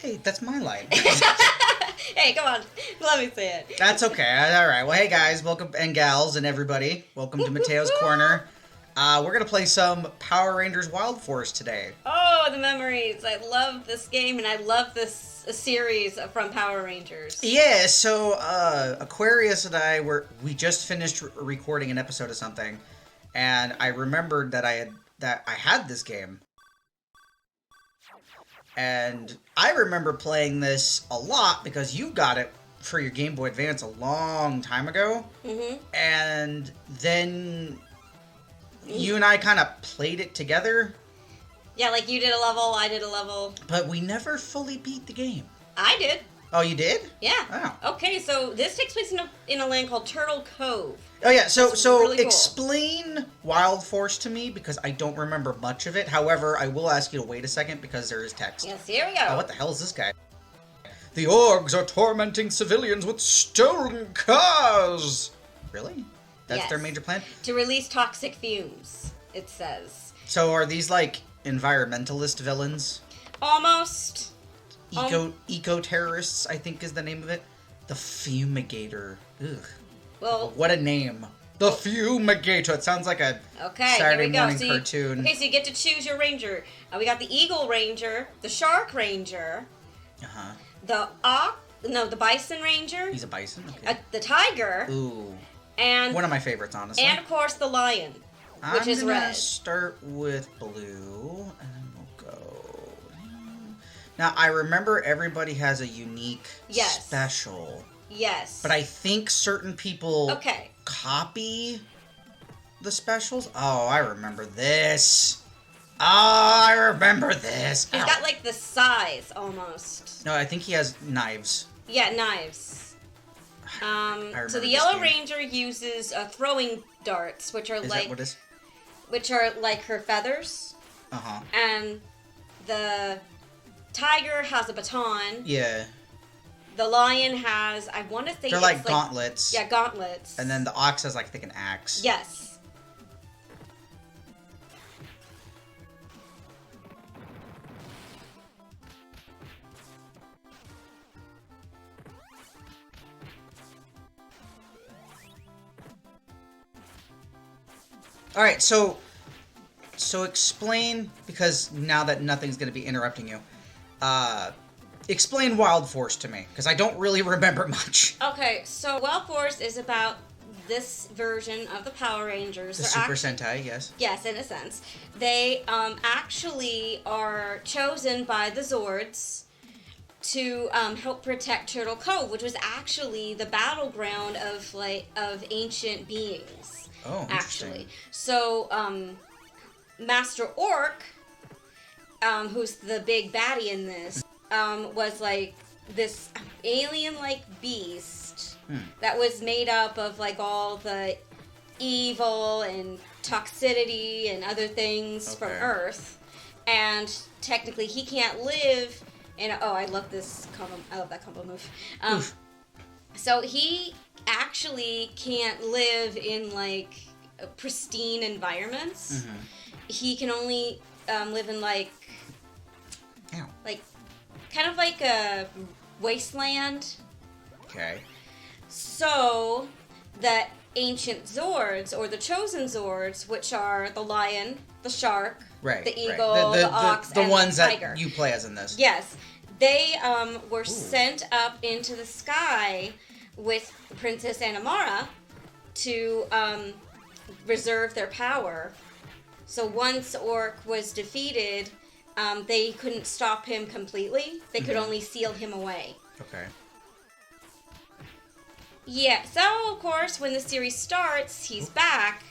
Hey, that's my line. Hey, come on. Let me say it. That's okay. All right. Well, hey guys, welcome, and gals, and everybody. Welcome to Matteo's Corner. We're going to play some Power Rangers Wild Force today. Oh, the memories. I love this game, and I love this series from Power Rangers. Yeah, so Aquarius and we just finished recording an episode of something, and I remembered that I had this game. And I remember playing this a lot because you got it for your Game Boy Advance a long time ago. Mm-hmm. And then you and I kind of played it together. Yeah, like you did a level, I did a level. But we never fully beat the game. I did. Oh, you did? Yeah. Oh. Okay, so this takes place in a land called Turtle Cove. Oh, yeah. So really cool. Explain Wild Force to me because I don't remember much of it. However, I will ask you to wait a second because there is text. Yes, here we go. Oh, what the hell is this guy? The orgs are tormenting civilians with stolen cars. Really? That's their major plan? To release toxic fumes, it says. So are these like environmentalist villains? Almost. Eco-terrorists, I think is the name of it. The Fumigator. Ugh. Well, what a name. The Fumigator. It sounds like a Saturday morning cartoon. Okay, so you get to choose your ranger. We got the Eagle Ranger, the Shark Ranger, the Bison Ranger. He's a bison? Okay. The Tiger. Ooh. And one of my favorites, honestly. And, of course, the Lion, which is red. I'm gonna start with blue, and then we'll go... Now, I remember everybody has a unique special. Yes. But I think certain people copy the specials. Oh, I remember this. Oh, I remember this. He's got, like, the size, almost. No, I think he has knives. Yeah, knives. So the Yellow Ranger uses throwing darts, which are which are like her feathers. And the Tiger has a baton. Yeah. The Lion has, I want to say they're like gauntlets. Yeah, gauntlets. And then the Ox has like, I think, an axe. Yes. All right, so explain, because now that nothing's going to be interrupting you, explain Wild Force to me, because I don't really remember much. Okay, so Wild Force is about this version of the Power Rangers. The Super Sentai, yes. Yes, in a sense. They actually are chosen by the Zords to help protect Turtle Cove, which was actually the battleground of ancient beings. Oh, interesting. Actually. So, Master Orc, who's the big baddie in this, was like this alien-like beast that was made up of like all the evil and toxicity and other things from Earth. And technically he can't live in I love this combo. I love that combo move. So he actually can't live in like pristine environments. He can only live in like kind of like a wasteland. Okay. So the ancient Zords, or the chosen Zords, which are the Lion, the Shark, the Eagle, the Ox, the and ones the Tiger. that you play as in this. Yes. They were sent up into the sky with Princess Anamara to reserve their power. So once Orc was defeated, they couldn't stop him completely. They could only seal him away. Okay. Yeah, so of course when the series starts, he's back.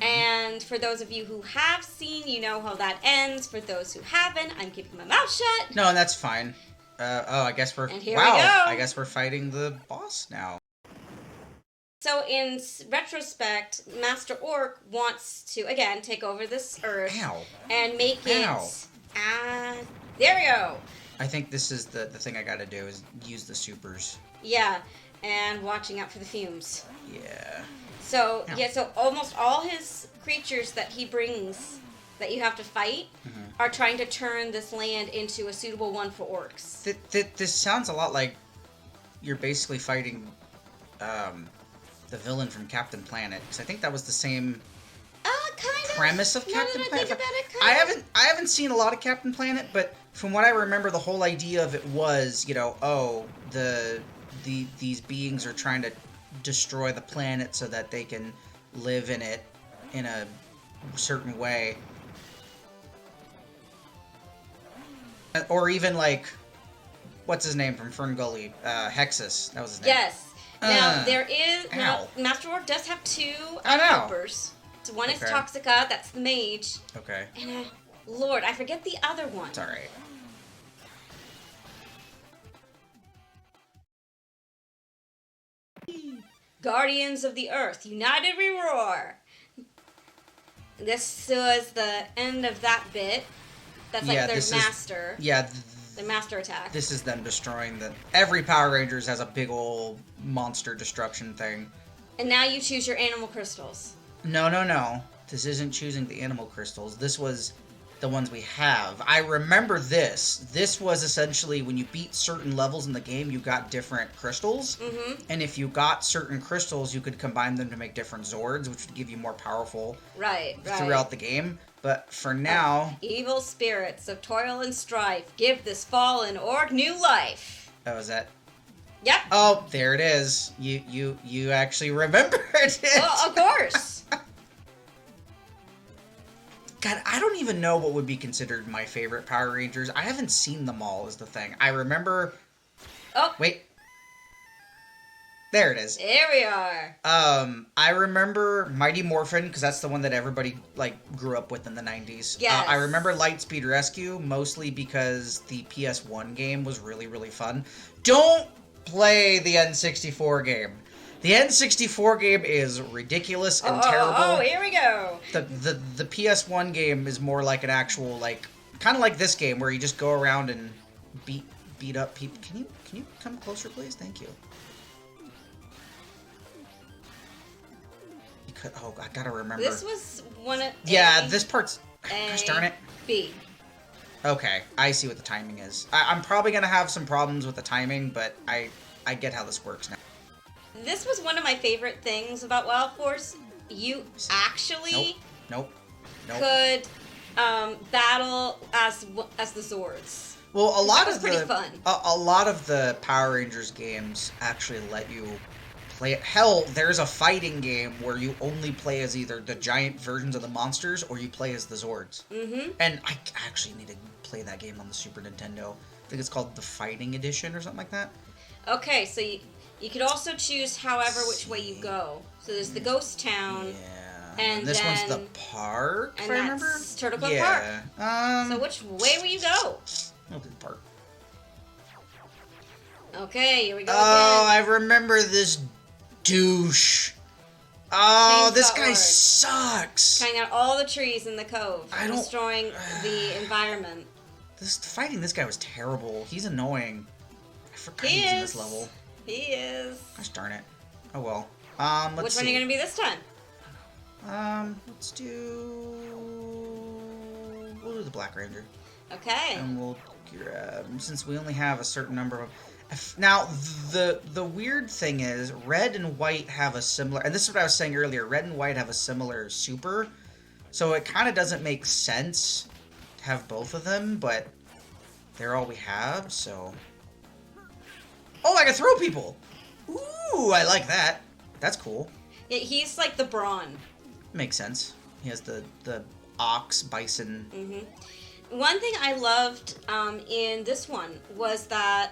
And for those of you who have seen, you know how that ends. For those who haven't, I'm keeping my mouth shut. No, and that's fine. I guess we're... And here we go. I guess we're fighting the boss now. So in retrospect, Master Orc wants to, again, take over this Earth. And make it... there we go. I think this is the thing I gotta do, is use the supers. Yeah, and watching out for the fumes. Yeah. So, so almost all his creatures that he brings that you have to fight are trying to turn this land into a suitable one for orcs. This sounds a lot like you're basically fighting the villain from Captain Planet, because I think that was the same kind of premise of Captain Planet. Think about it, I haven't seen a lot of Captain Planet, but from what I remember, the whole idea of it was, these beings are trying to destroy the planet so that they can live in it in a certain way. Or even like, what's his name from Fern Gully? Hexus. That was his name. Yes. Now, there is... Now, Master Orc does have two helpers. So one is Toxica, that's the mage. Okay. And, Lord, I forget the other one. It's alright. Guardians of the Earth, united we roar. This was the end of that bit. That's like their master. The master attack. This is them destroying every Power Rangers has a big old monster destruction thing. And now you choose your animal crystals. No. This isn't choosing the animal crystals. This was the ones we have. I remember this. This was essentially when you beat certain levels in the game, you got different crystals. Mm-hmm. And if you got certain crystals, you could combine them to make different Zords, which would give you more powerful throughout the game. But for now... evil spirits of toil and strife, give this fallen orc new life. Oh, is that... Yep. Oh, there it is. You actually remembered it. Well, of course. God, I don't even know what would be considered my favorite Power Rangers. I haven't seen them all, is the thing. I remember... Oh. Wait. There it is. There we are. I remember Mighty Morphin, because that's the one that everybody, grew up with in the 90s. Yes. I remember Lightspeed Rescue, mostly because the PS1 game was really, really fun. Don't play the N64 game. The N64 game is ridiculous and terrible. Oh, here we go. The PS1 game is more like an actual, kind of like this game, where you just go around and beat up people. Can you come closer, please? Thank you. I gotta remember. This was one of... this part's... Gosh darn it. B. Okay, I see what the timing is. I'm probably gonna have some problems with the timing, but I get how this works now. This was one of my favorite things about Wild Force. You actually... Nope. Could battle as the Zords. Well, a lot of pretty fun. A lot of the Power Rangers games actually let you play it. Hell, there's a fighting game where you only play as either the giant versions of the monsters or you play as the Zords. Mm-hmm. And I actually need to play that game on the Super Nintendo. I think it's called the Fighting Edition or something like that. Okay, so you could also choose however which way you go. So there's the Ghost Town. Yeah. And this then, one's the park, and if I remember. That's Turtle Club Park. So which way will you go? I'll do the park. Okay, here we go again. I remember this douche. This guy sucks. Cutting out all the trees in the cove. Destroying the environment. Fighting this guy was terrible. He's annoying. I forgot he's in this level. He is. Gosh darn it. Oh well. Let's Which one are you going to be this time? Let's do... We'll do the Black Ranger. Okay. And we'll grab... Since we only have a certain number of... Now, the weird thing is, red and white have a similar... And this is what I was saying earlier. Red and white have a similar super. So it kind of doesn't make sense to have both of them, but they're all we have, so... Oh, I can throw people! Ooh, I like that. That's cool. Yeah, he's like the brawn. Makes sense. He has the ox, bison. Mm-hmm. One thing I loved in this one was that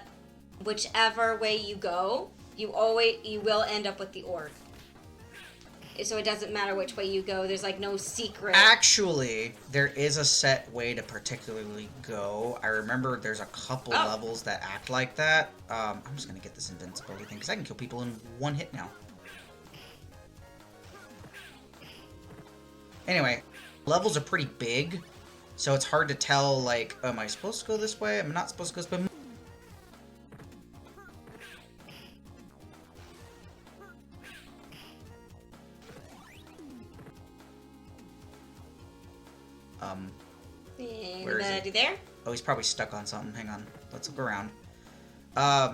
whichever way you go, you will end up with the orc. So it doesn't matter which way you go. There's like no secret. Actually, there is a set way to particularly go. I remember there's a couple levels that act like that. I'm just gonna get this invincibility thing because I can kill people in one hit now. Anyway, levels are pretty big, so it's hard to tell, like, am I supposed to go this way? Am I not supposed to go this way? he's probably stuck on something. Hang on. Let's look around.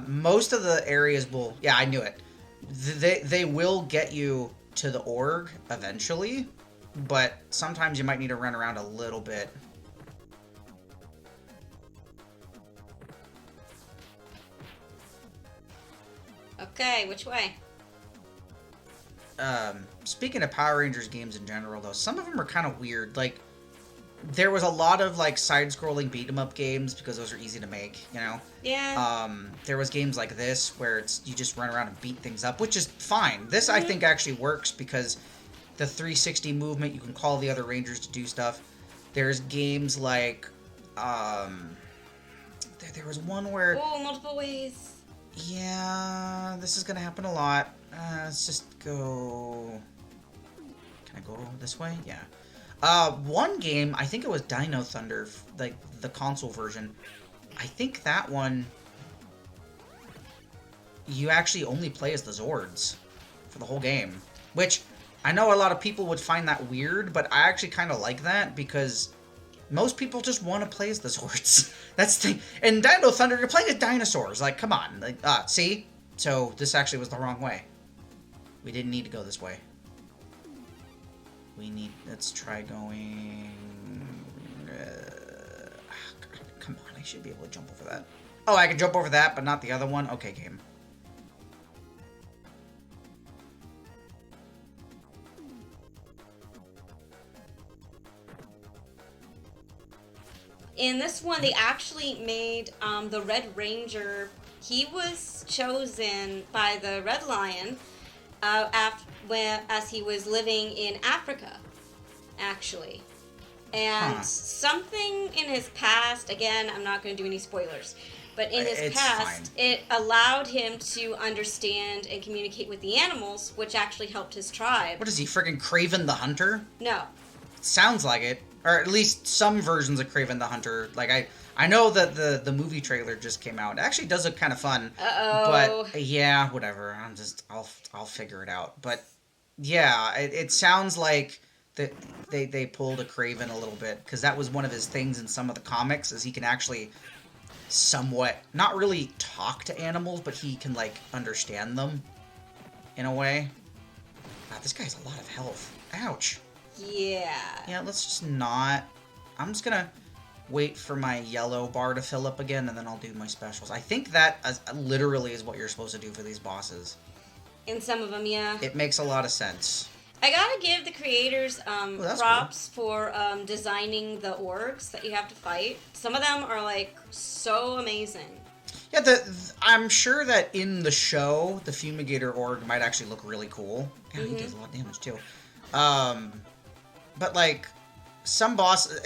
Most of the areas will... Yeah, I knew it. They will get you to the org eventually, but sometimes you might need to run around a little bit. Okay, which way? Speaking of Power Rangers games in general, though, some of them are kind of weird. Like, there was a lot of, like, side-scrolling beat-em-up games because those are easy to make, you know? Yeah. There was games like this where it's you just run around and beat things up, which is fine. This, I think, actually works because the 360 movement, you can call the other Rangers to do stuff. There's games like, there was one where... Oh, multiple ways. Yeah, this is gonna happen a lot. Let's just go... Can I go this way? Yeah. One game, I think it was Dino Thunder, like the console version. I think that one, you actually only play as the Zords for the whole game. Which, I know a lot of people would find that weird, but I actually kind of like that because most people just want to play as the Zords. That's the thing. In Dino Thunder, you're playing as dinosaurs. Like, come on. Like, see? So, this actually was the wrong way. We didn't need to go this way. Let's try going... come on, I should be able to jump over that. Oh, I can jump over that, but not the other one? Okay, game. In this one, they actually made the Red Ranger. He was chosen by the Red Lion as he was living in Africa, actually. And something in his past, again, I'm not going to do any spoilers, but in his past, it allowed him to understand and communicate with the animals, which actually helped his tribe. What is he, friggin' Craven the Hunter? No. Sounds like it. Or at least some versions of Craven the Hunter. Like, I know that the movie trailer just came out. It actually does look kind of fun. Uh-oh. But, yeah, whatever. I'll figure it out. But, yeah, it sounds like that they pulled a Craven a little bit. Because that was one of his things in some of the comics, is he can actually somewhat, not really talk to animals, but he can, like, understand them in a way. Wow, this guy has a lot of health. Ouch. Yeah. Yeah, let's just not... I'm just gonna wait for my yellow bar to fill up again, and then I'll do my specials. I think that literally is what you're supposed to do for these bosses. In some of them, yeah. It makes a lot of sense. I gotta give the creators props cool. for designing the orgs that you have to fight. Some of them are, like, so amazing. Yeah, I'm sure that in the show, the Fumigator org might actually look really cool. Yeah, he does a lot of damage, too. But, like, some boss...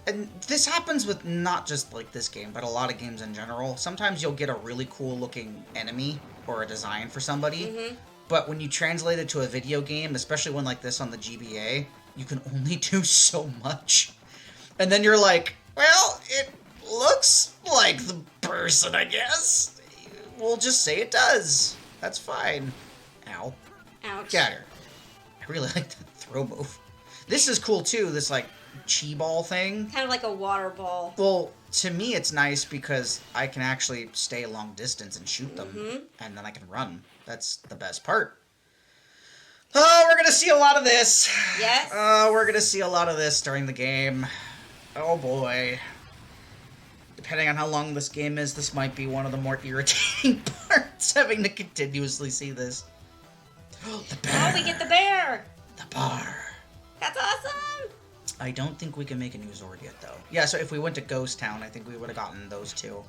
And this happens with not just, like, this game, but a lot of games in general. Sometimes you'll get a really cool-looking enemy or a design for somebody. But when you translate it to a video game, especially one like this on the GBA, you can only do so much. And then you're like, well, it looks like the person, I guess. We'll just say it does. That's fine. Ow. Ouch. Get her. I really like that throw move. This is cool, too, this, like, chi ball thing. Kind of like a water ball. Well, to me, it's nice because I can actually stay a long distance and shoot them, and then I can run. That's the best part. Oh, we're gonna see a lot of this. Yes. We're gonna see a lot of this during the game. Oh, boy. Depending on how long this game is, this might be one of the more irritating parts, having to continuously see this. The bear. Oh, we get the bear. The bar. That's awesome! I don't think we can make a new Zord yet, though. Yeah, so if we went to Ghost Town, I think we would have gotten those two.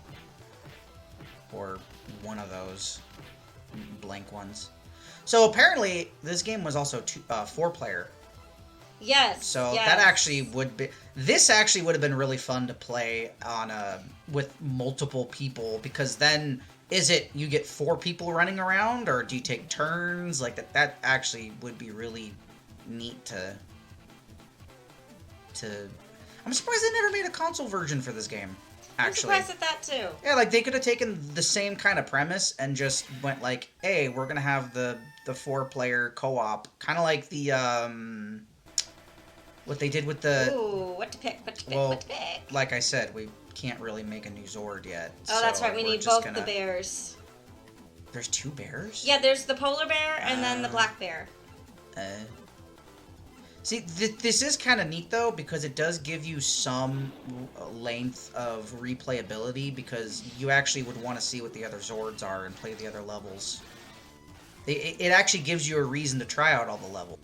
Or one of those blank ones. So apparently, this game was also 4-player. Yes. So yes. that actually would be... This actually would have been really fun to play on with multiple people, because then... Is it you get 4 people running around, or do you take turns? Like, that actually would be really neat to... I'm surprised they never made a console version for this game, actually. I'm surprised at that, too. Yeah, like, they could have taken the same kind of premise and just went like, hey, we're gonna have the 4-player co-op. Kind of like the, What they did with the... Ooh, what to pick, what to pick, well, what to pick. like I said, we can't really make a new Zord yet. Oh, that's so right, we we're need just both the bears. There's 2 bears? Yeah, there's the polar bear and then the black bear. See, this is kind of neat, though, because it does give you some length of replayability, because you actually would want to see what the other Zords are and play the other levels. It actually gives you a reason to try out all the levels.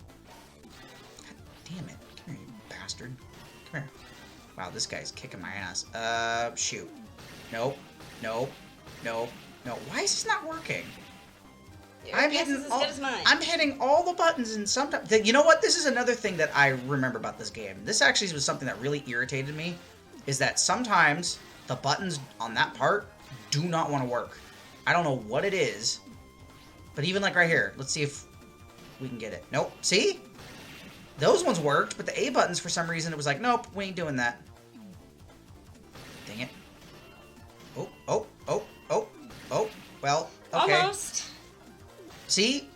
God damn it. Come here, you bastard. Come here. Wow, this guy's kicking my ass. Shoot. Nope. Nope. Nope. No. Why is this not working? I'm hitting all the buttons, and sometimes... You know what? This is another thing that I remember about this game. This actually was something that really irritated me, is that sometimes the buttons on that part do not want to work. I don't know what it is, but even like right here, let's see if we can get it. Nope. See? Those ones worked, but the A buttons, for some reason, it was like, nope, we ain't doing that. Dang it. Oh, oh, oh, oh, oh. Well, okay. Almost. See?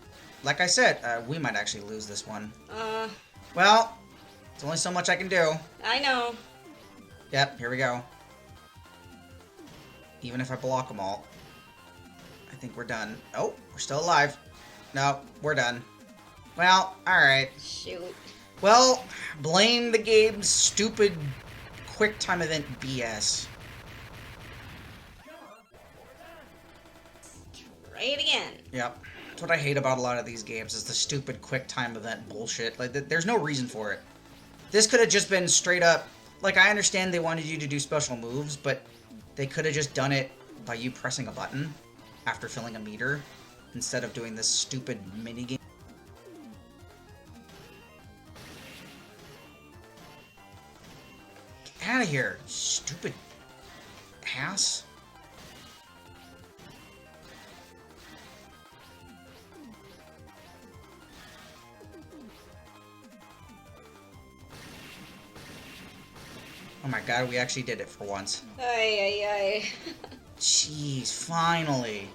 Like I said, we might actually lose this one. Well, it's only so much I can do. I know. Yep, here we go. Even if I block them all, I think we're done. Oh, we're still alive. No, we're done. Well, alright. Shoot. Well, blame the game's stupid quick time event BS. Try it again. Yep. That's what I hate about a lot of these games, is the stupid quick time event bullshit. Like, there's no reason for it. This could have just been straight up... Like, I understand they wanted you to do special moves, but they could have just done it by you pressing a button after filling a meter, instead of doing this stupid minigame. Get out of here, stupid ass. Oh my god, we actually did it for once. Ay, ay, ay. Jeez, finally.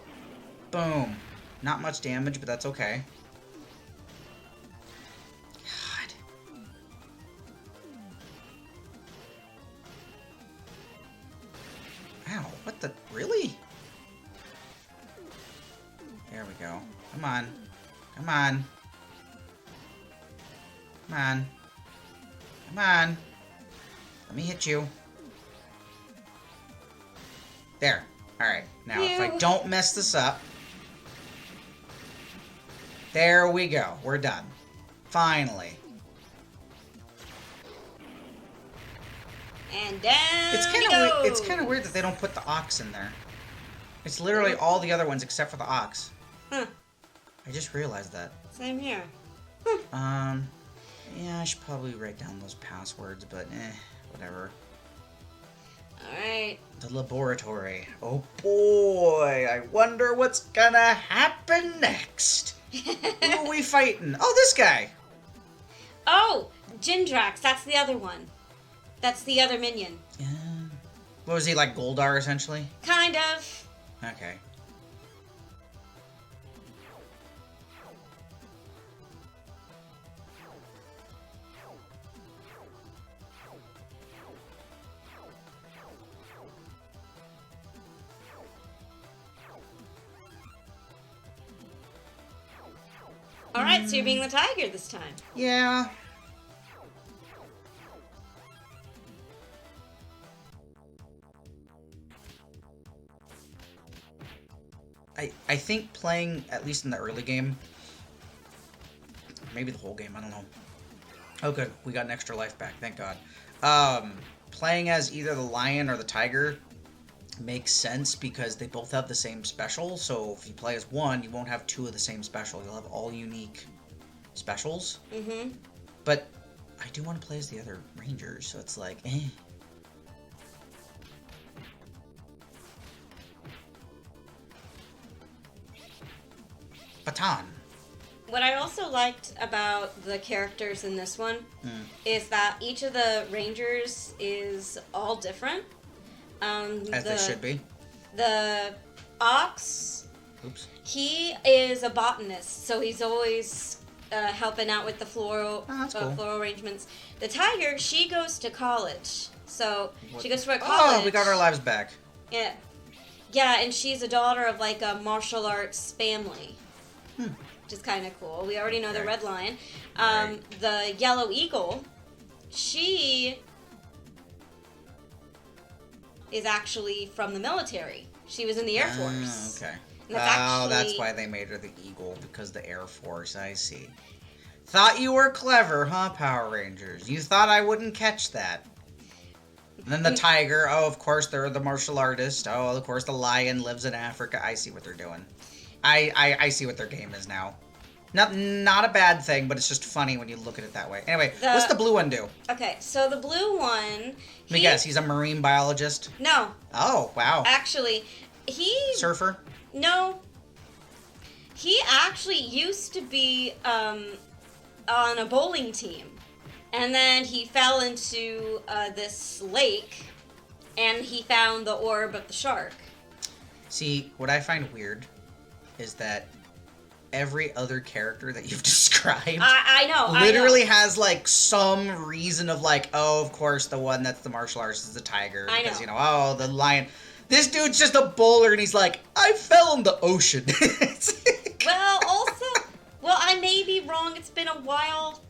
Boom. Not much damage, but that's okay. God. Ow, what the... Really? There we go. Come on. Come on. Come on. Come on. Let me hit you. There. Alright. Now, if I don't mess this up... There we go. We're done. Finally. And down It's kind of weird that they don't put the ox in there. It's literally all the other ones except for the ox. Huh. I just realized that. Same here. Yeah, I should probably write down those passwords, but whatever. Alright. The laboratory. Oh boy, I wonder what's gonna happen next. Who are we fighting? Oh, this guy. Oh, Jindrax. That's the other one. That's the other minion. Yeah. What was he, like Goldar, essentially? Kind of. Okay. Alright, so you're being the tiger this time. Yeah. I think playing, at least in the early game, maybe the whole game, I don't know. Oh good, we got an extra life back, thank God. Playing as either the lion or the tiger makes sense because they both have the same special, so if you play as one, you won't have two of the same special. You'll have all unique specials. Mm-hmm. But I do want to play as the other rangers, so it's like, eh. Baton. What I also liked about the characters in this one is that each of the rangers is all different. As they should be. The ox, Oops. he is a botanist, so he's always helping out with the floral cool. floral arrangements. The tiger, she goes to college. So she goes to a Oh, college. we got our lives back. Yeah, yeah, and she's a daughter of like a martial arts family, which is kind of cool. We already know the red lion. Right. The yellow eagle, she is actually from the military. She was in the Air Force. Okay. And that's that's why they made her the eagle, because the Air Force, I see. Thought you were clever, huh, Power Rangers? You thought I wouldn't catch that. And then the tiger, oh, of course, they're the martial artist. Oh, of course, the lion lives in Africa. I see what they're doing. I see what their game is now. Not a bad thing, but it's just funny when you look at it that way. Anyway, what's the blue one do? Okay, so the blue one... Let me guess, he's a marine biologist? No. Oh, wow. Actually, he... Surfer? No. He actually used to be on a bowling team. And then he fell into this lake, and he found the orb of the shark. See, what I find weird is that every other character that you've described I know. literally has, like, some reason of, like, oh, of course, the one that's the martial artist is the tiger. Because, oh, the lion... This dude's just a bowler, and he's like, I fell in the ocean. Well, also... Well, I may be wrong. It's been a while.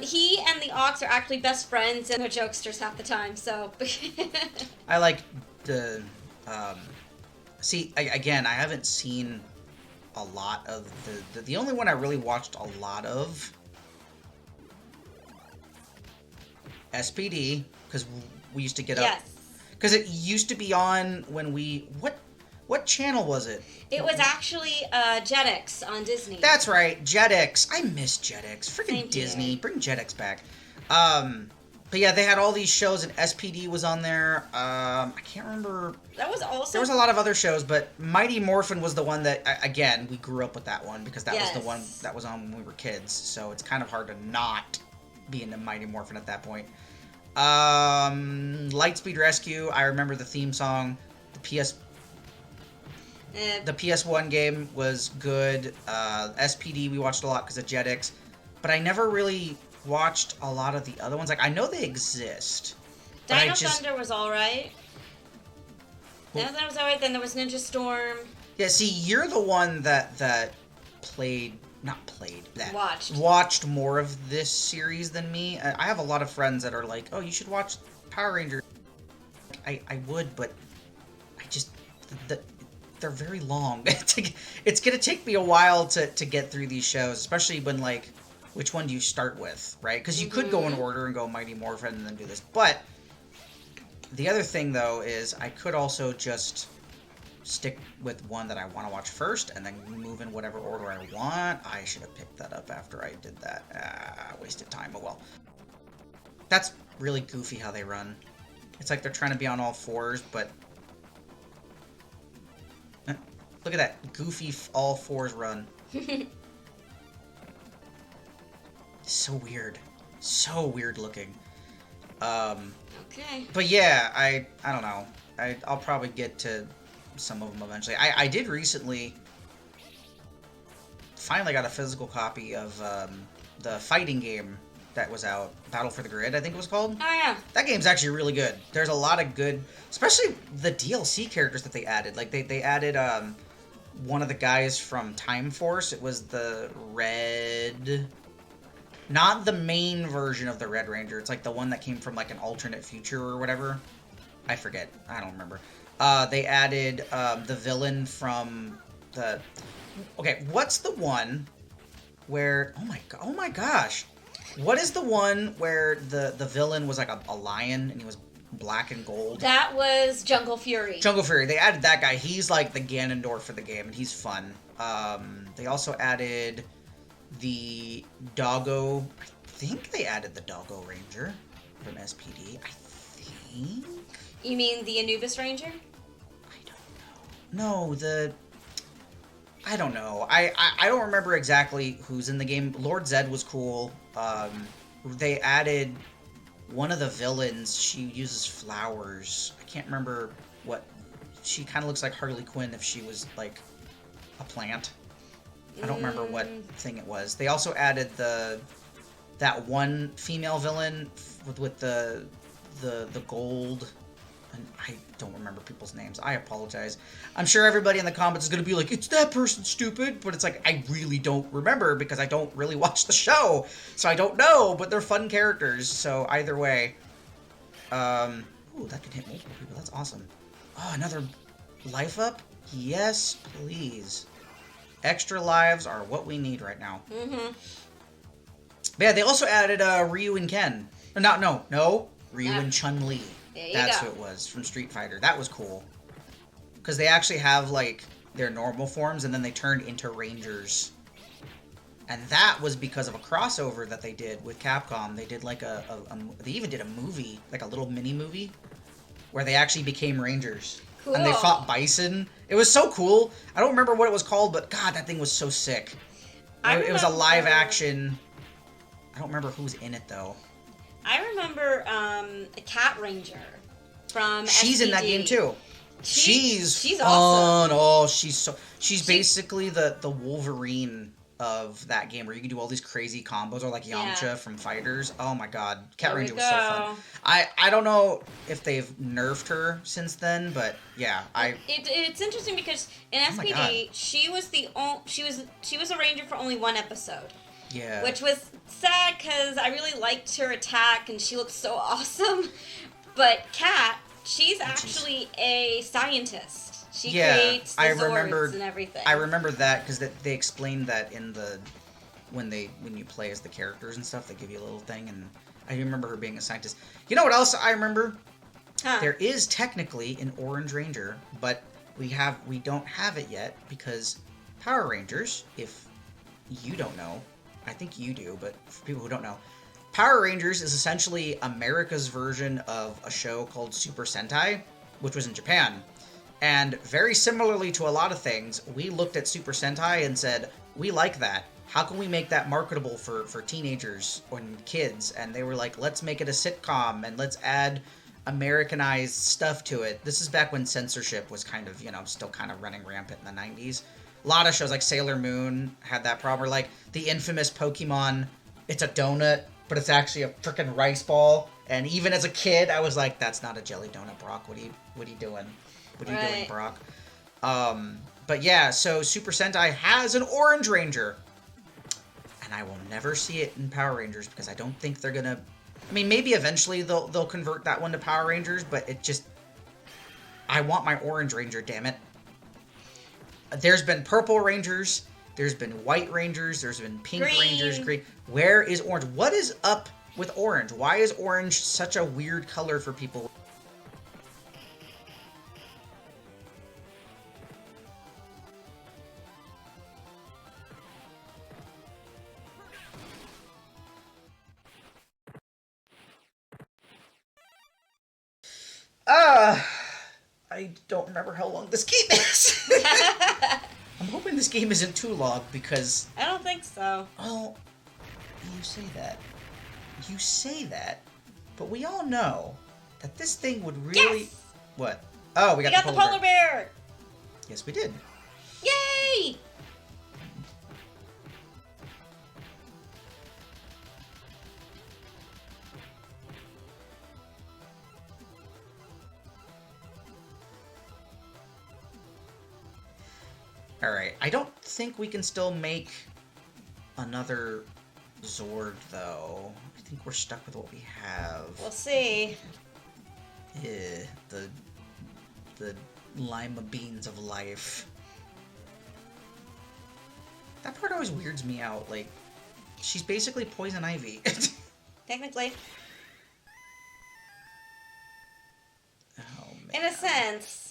He and the ox are actually best friends, and they're jokesters half the time, so... I like the... see, again, I haven't seen a lot of the only one I really watched a lot of... SPD, because we used to get up... Yes. Because it used to be on when we... What channel was it? It was actually Jetix on Disney. That's right, Jetix. I miss Jetix. Freaking Disney. Bring Jetix back. But yeah, they had all these shows, and SPD was on there. I can't remember. That was also... There was a lot of other shows, but Mighty Morphin was the one that, again, we grew up with that one, because that was the one that was on when we were kids. So it's kind of hard to not be into Mighty Morphin at that point. Lightspeed Rescue, I remember the theme song. The PS1 game was good. SPD we watched a lot because of Jetix, but I never really watched a lot of the other ones. Like, I know they exist. Dino Thunder was alright. Dino Thunder was alright. Then there was Ninja Storm. Yeah, see, you're the one that watched more of this series than me. I have a lot of friends that are like, oh, you should watch Power Rangers. I would, but I just... They're very long. It's gonna take me a while to get through these shows, especially when, like, which one do you start with, right? Because you could go in order and go Mighty Morphin and then do this. But the other thing, though, is I could also just stick with one that I want to watch first and then move in whatever order I want. I should have picked that up after I did that. Wasted time. Oh well. That's really goofy how they run. It's like they're trying to be on all fours, but... Look at that goofy all fours run. So weird. So weird looking. Okay. But yeah, I don't know. I'll probably get to some of them eventually. I did recently... Finally got a physical copy of the fighting game that was out. Battle for the Grid, I think it was called. Oh, yeah. That game's actually really good. There's a lot of good... Especially the DLC characters that they added. Like, they added... one of the guys from Time Force. It was the red... Not the main version of the Red Ranger. It's like the one that came from like an alternate future or whatever. I forget. I don't remember. They added the villain from the... Okay, what's the one where... Oh my gosh. What is the one where the villain was like a lion and he was black and gold? That was Jungle Fury. Jungle Fury. They added that guy. He's like the Ganondorf for the game, and he's fun. They also added the Doggo. I think they added the Doggo Ranger from SPD. I think. You mean the Anubis Ranger? I don't know. No, I don't know. I don't remember exactly who's in the game. Lord Zed was cool. They added one of the villains. She uses flowers. I can't remember what. She kind of looks like Harley Quinn if she was like a plant. I don't remember what thing it was. They also added that one female villain with the gold. And I don't remember people's names. I apologize. I'm sure everybody in the comments is going to be like, it's that person, stupid. But it's like, I really don't remember because I don't really watch the show. So I don't know, but they're fun characters. So either way. Ooh, that can hit multiple people. That's awesome. Oh, another life up? Yes, please. Extra lives are what we need right now. Mm-hmm. But yeah, they also added Ryu and Ken. No. Ryu and Chun-Li. That's who it was, from Street Fighter. That was cool. Because they actually have, like, their normal forms, and then they turned into Rangers. And that was because of a crossover that they did with Capcom. They did, like, they even did a movie, like a little mini-movie, where they actually became Rangers. Cool. And they fought Bison. It was so cool. I don't remember what it was called, but, God, that thing was so sick. It was a live-action... I don't remember who was in it, though. I remember a Cat Ranger from She's SPD. in that game too. She's awesome. Oh, she's basically the Wolverine of that game where you can do all these crazy combos, or like Yamcha from Fighters. Oh my god. Cat Ranger was so fun. I don't know if they've nerfed her since then, but yeah, it's interesting because in SPD she was a ranger for only one episode. Yeah. Which was sad because I really liked her attack and she looked so awesome. But Kat, she's actually a scientist. She creates the Zords and everything. I remember that because they explained that in the when you play as the characters and stuff, they give you a little thing, and I remember her being a scientist. You know what else I remember? Huh. There is technically an Orange Ranger, but we don't have it yet because Power Rangers, if you don't know, I think you do, but for people who don't know, Power Rangers is essentially America's version of a show called Super Sentai, which was in Japan. And very similarly to a lot of things, we looked at Super Sentai and said, we like that. How can we make that marketable for teenagers and kids? And they were like, let's make it a sitcom and let's add Americanized stuff to it. This is back when censorship was kind of, still kind of running rampant in the 90s. A lot of shows like Sailor Moon had that problem. Or like the infamous Pokemon, it's a donut, but it's actually a freaking rice ball. And even as a kid, I was like, that's not a jelly donut, Brock. What are you doing? What are you doing, Brock? But yeah, so Super Sentai has an Orange Ranger. And I will never see it in Power Rangers because I don't think they're gonna... I mean, maybe eventually they'll convert that one to Power Rangers, but it just... I want my Orange Ranger, damn it. There's been Purple Rangers, there's been White Rangers, there's been Pink Rangers, Green. Where is Orange? What is up with Orange? Why is Orange such a weird color for people? I don't remember how long this game is. I'm hoping this game isn't too long because... I don't think so. Oh, you say that. You say that, but we all know that this thing would really... Yes! What? Oh, we got the polar bear! Yes, we did. Yay! Alright, I don't think we can still make another Zord, though. I think we're stuck with what we have. We'll see. Yeah, the lima beans of life. That part always weirds me out. Like, she's basically Poison Ivy. Technically. Oh, man. In a sense.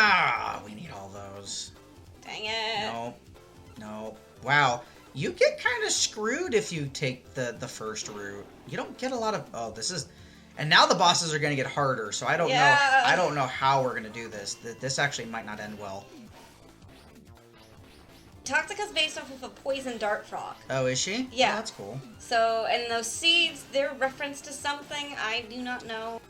Ah, we need all those. Dang it. No. Wow. You get kind of screwed if you take the first route. You don't get a lot of... Oh, this is... And now the bosses are going to get harder, so I don't know. I don't know how we're going to do this. This actually might not end well. Toxica's based off of a poison dart frog. Oh, is she? Yeah. Oh, that's cool. So, and those seeds, they're reference to something I do not know.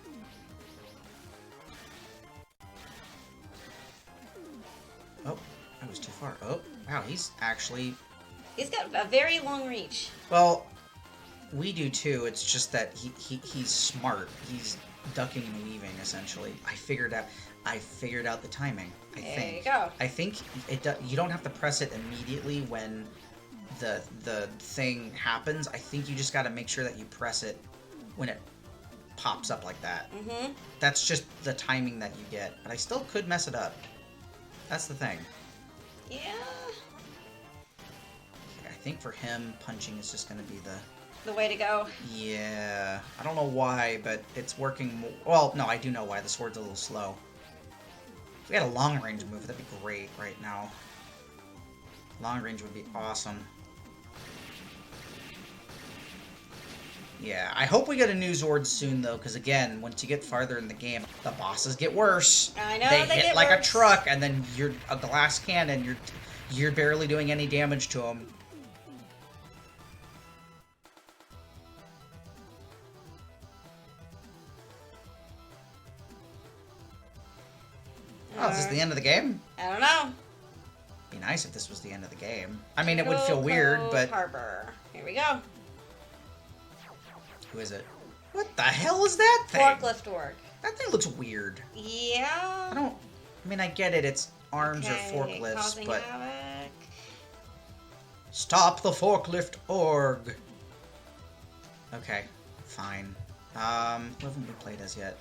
I was too far. Oh, wow, he's actually... He's got a very long reach. Well, we do too. It's just that he's smart. He's ducking and weaving, essentially. I figured out the timing, I think. There you go. I think you don't have to press it immediately when the thing happens. I think you just got to make sure that you press it when it pops up like that. Mm-hmm. That's just the timing that you get. But I still could mess it up. That's the thing. Yeah. I think for him, punching is just going to be the way to go. Yeah. I don't know why, but it's working well, no, I do know why. The sword's a little slow. If we had a long range move, that'd be great right now. Long range would be awesome. Yeah, I hope we get a new Zord soon, though, because again, once you get farther in the game, the bosses get worse. I know, they they hit get like worse. a truck, and then you're a glass cannon. You're barely doing any damage to them. Oh, is this the end of the game? I don't know. Be nice if this was the end of the game. I mean, it would feel weird, but... Harbor. Here we go. Who is it? What the hell is that thing? Forklift orc. That thing looks weird. Yeah. I mean, I get it. Its arms are forklifts, causing but... havoc. Stop the forklift org. Okay, fine. Who haven't we played as yet?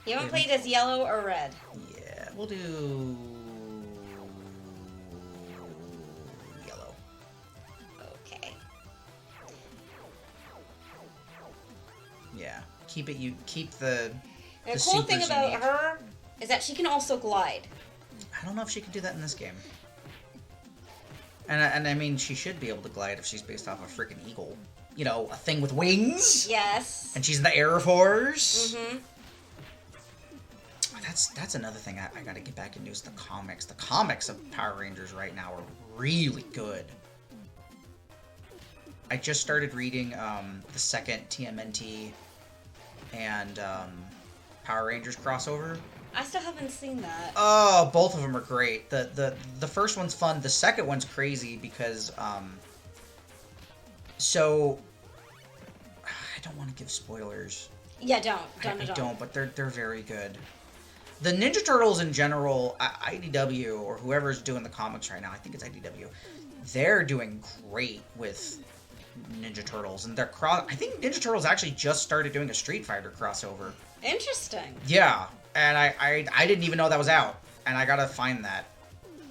You haven't played as yellow or red. Yeah, we'll do... yellow. Okay. Yeah. Keep the The cool thing supers about unique. her is that she can also glide. I don't know if she can do that in this game. And I mean, she should be able to glide if she's based off a freaking eagle. You know, a thing with wings. Yes. And she's in the Air Force. Mm-hmm. That's another thing I gotta get back into is the comics. The comics of Power Rangers right now are really good. I just started reading the second TMNT and Power Rangers crossover. I still haven't seen that. Oh, both of them are great. The first one's fun. The second one's crazy because so I don't want to give spoilers. Yeah, I don't, but they're very good. The Ninja Turtles in general, IDW or whoever's doing the comics right now, I think it's IDW. They're doing great with Ninja Turtles, and I think Ninja Turtles actually just started doing a Street Fighter crossover. Interesting. Yeah, and I didn't even know that was out, and I gotta find that.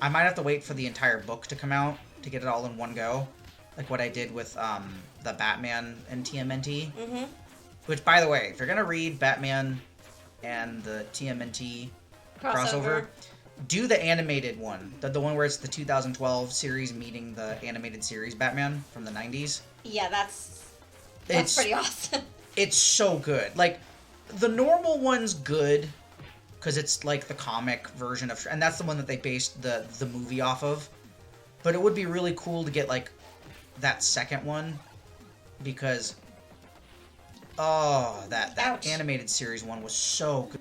I might have to wait for the entire book to come out to get it all in one go, like what I did with the Batman and TMNT. Mm-hmm. Which, by the way, if you're gonna read Batman and the TMNT crossover, do the animated one, the one where it's the 2012 series meeting the animated series Batman from the 90s. Yeah, that's It's pretty awesome. It's so good. Like, the normal one's good because it's like the comic version of, and that's the one that they based the movie off of. But it would be really cool to get like that second one because that Ouch. animated series one was so good.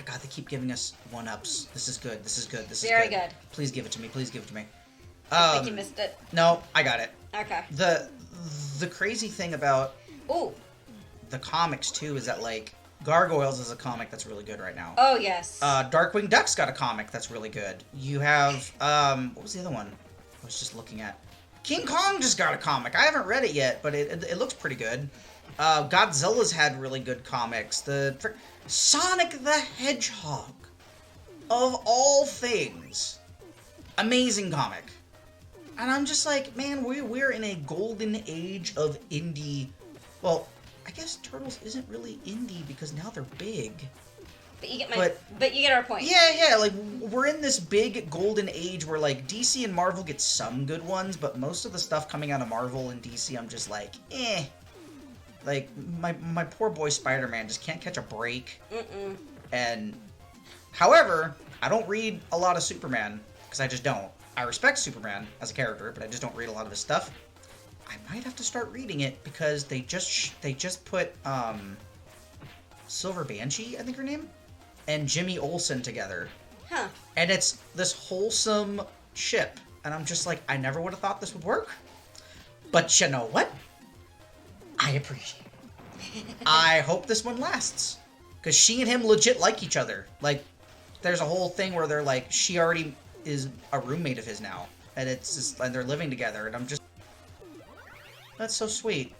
God, they keep giving us one-ups. This is good. This is good. This is Very good. good. Please give it to me. Please give it to me. I think you missed it. No, I got it. Okay. the crazy thing about the comics too is that like Gargoyles is a comic that's really good right now. Oh yes. Darkwing Duck's got a comic that's really good. You have what was the other one? I was just looking at. King Kong just got a comic. I haven't read it yet, but it looks pretty good. Godzilla's had really good comics. Sonic the Hedgehog, of all things, amazing comic. And I'm just like, man, we're in a golden age of indie. Well, I guess Turtles isn't really indie because now they're big. But you get our point. Yeah, like, we're in this big golden age where, like, DC and Marvel get some good ones, but most of the stuff coming out of Marvel and DC, I'm just like, eh. Like, my poor boy Spider-Man just can't catch a break. Mm-mm. And, however, I don't read a lot of Superman, because I just don't. I respect Superman as a character, but I just don't read a lot of his stuff. I might have to start reading it, because they just put, Silver Banshee, I think her name? And Jimmy Olsen together. Huh. And it's this wholesome ship. And I'm just like, I never would have thought this would work. But you know what? I appreciate it. I hope this one lasts. Because she and him legit like each other. Like, there's a whole thing where they're like, she already is a roommate of his now. And it's just, and they're living together. And I'm just, that's so sweet.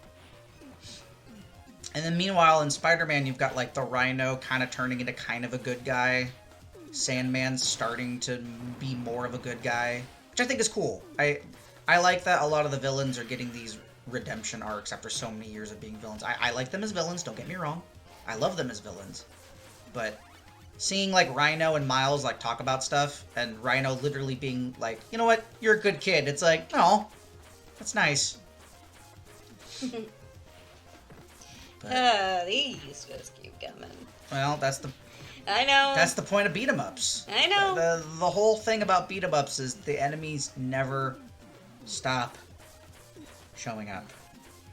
And then meanwhile, in Spider-Man, you've got, like, the Rhino kind of turning into kind of a good guy. Sandman's starting to be more of a good guy. Which I think is cool. I like that a lot of the villains are getting these redemption arcs after so many years of being villains. I like them as villains, don't get me wrong. I love them as villains. But seeing, like, Rhino and Miles, like, talk about stuff, and Rhino literally being like, you know what, you're a good kid. It's like, oh, that's nice. These just keep coming. Well, I know. That's the point of beat-em-ups. I know. The whole thing about beat-em-ups is the enemies never stop showing up.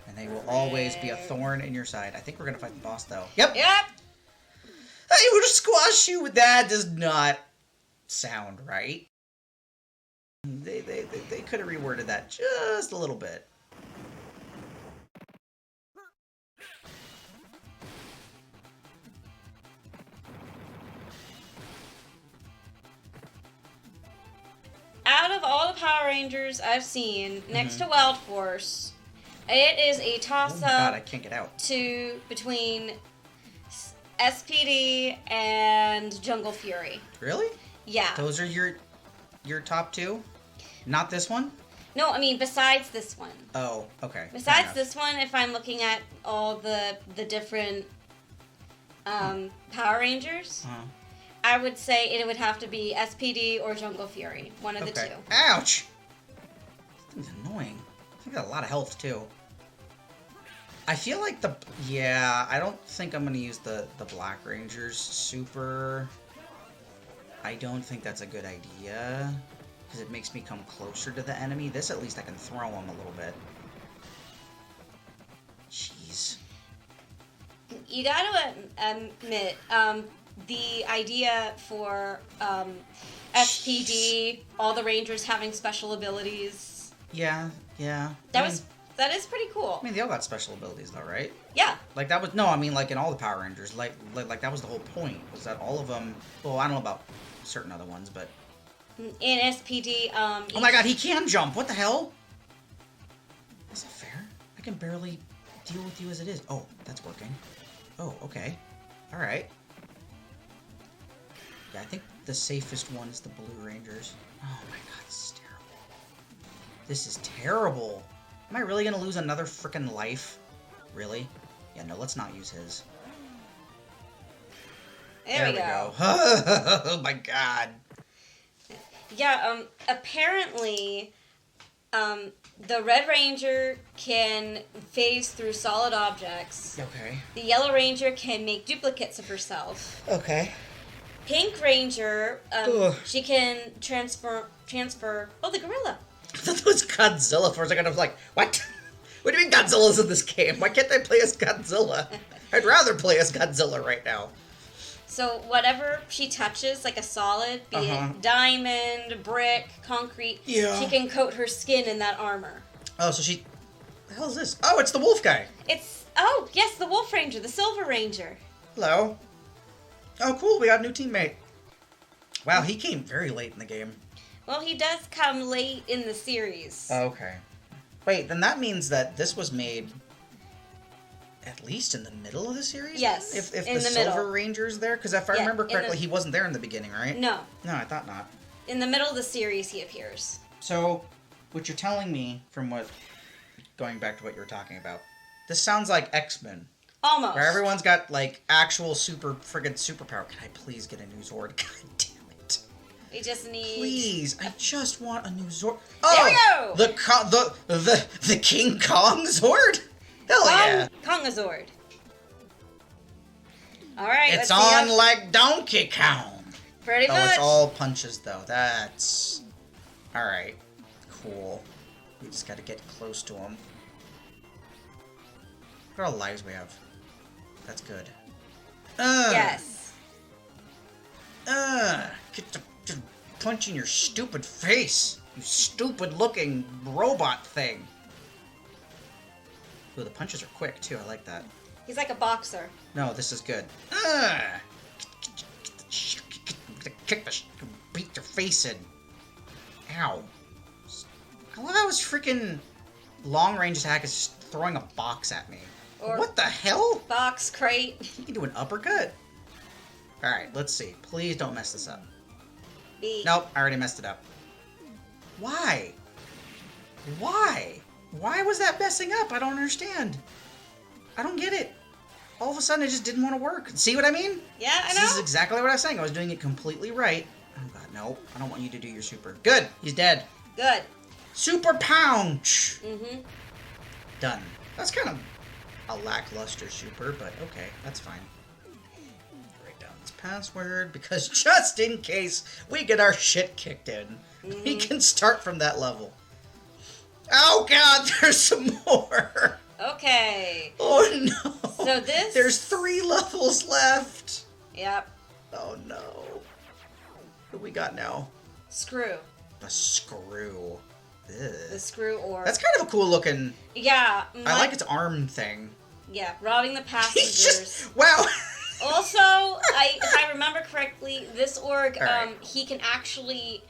And they will always be a thorn in your side. I think we're going to fight the boss, though. Yep. I would squash you with that. Does not sound right. They could have reworded that just a little bit. Out of all the Power Rangers I've seen, next to Wild Force, it is a toss-up. Oh my god, I can't get out. Between SPD and Jungle Fury. Really? Yeah. Those are your top two? Not this one? No, I mean besides this one. Oh, okay. Besides this one, if I'm looking at all the different Power Rangers, I would say it would have to be SPD or Jungle Fury. One of the two. Ouch! This thing's annoying. I think got a lot of health, too. I feel like I don't think I'm going to use the Black Ranger's super. I don't think that's a good idea. Because it makes me come closer to the enemy. This, at least, I can throw him a little bit. Jeez. You gotta admit, the idea for SPD, all the Rangers having special abilities. Yeah. That is pretty cool. I mean, they all got special abilities, though, right? Yeah. Like, that was... No, I mean, like, in all the Power Rangers. Like that was the whole point. Was that all of them... Well, I don't know about certain other ones, but... In SPD, Oh my god, he can jump! What the hell? Is that fair? I can barely deal with you as it is. Oh, that's working. Oh, okay. Alright. Yeah, I think the safest one is the Blue Rangers. Oh my god, this is terrible. This is terrible. Am I really gonna lose another frickin' life? Really? Yeah, no, let's not use his. There we go. Oh my god. Yeah, apparently, the Red Ranger can phase through solid objects. Okay. The Yellow Ranger can make duplicates of herself. Okay. Pink Ranger, she can transfer, oh, the gorilla. I thought that was Godzilla for a second. I was like, what? What do you mean Godzilla's in this game? Why can't I play as Godzilla? I'd rather play as Godzilla right now. So whatever she touches, like a solid, be it diamond, brick, concrete, she can coat her skin in that armor. Oh, so The hell is this? Oh, it's the wolf guy. Oh, yes, the Wolf Ranger, the Silver Ranger. Hello. Oh, cool. We got a new teammate. Wow, he came very late in the game. Well, he does come late in the series. Okay. Wait, then that means that this was made at least in the middle of the series? Yes, If in the the Silver middle. Ranger's there? Because if I remember correctly, he wasn't there in the beginning, right? No. No, I thought not. In the middle of the series, he appears. So, what you're telling me, going back to what you were talking about, this sounds like X-Men. Almost. Where everyone's got, like, actual friggin' superpower. Can I please get a new Zord? God damn it. We just need... Please, I just want a new Zord. There we Oh! go! The King Kong Zord? Hell yeah. Kongazord. Alright, It's on like Donkey Kong. Pretty much. Oh, it's all punches, though. That's... Alright. Cool. We just gotta get close to him. Look at all the lives we have. That's good. Yes. Get the punch in your stupid face. You stupid-looking robot thing. Ooh, the punches are quick, too. I like that. He's like a boxer. No, this is good. Beat your face in. Ow. I love how his freaking long-range attack is just throwing a box at me. Or what the hell? box crate. He can do an uppercut. Alright, let's see. Please don't mess this up. B. Nope, I already messed it up. Why? Why? Why was that messing up? I don't understand. I don't get it. All of a sudden, it just didn't want to work. See what I mean? Yeah, I know. This is exactly what I was saying. I was doing it completely right. Oh god, no. I don't want you to do your super. Good. He's dead. Good. Super Pounce. Mm-hmm. Done. That's kind of a lackluster super, but okay. That's fine. Write down this password, because just in case we get our shit kicked in, we can start from that level. Oh god, there's some more. Okay. Oh no. So this... There's 3 levels left. Yep. Oh no. What do we got now? Screw. The screw. Ugh. The screw orb. That's kind of a cool looking... Yeah. I like its arm thing. Yeah, robbing the passengers. Just, wow. Also, if I remember correctly, this org, Right. he can actually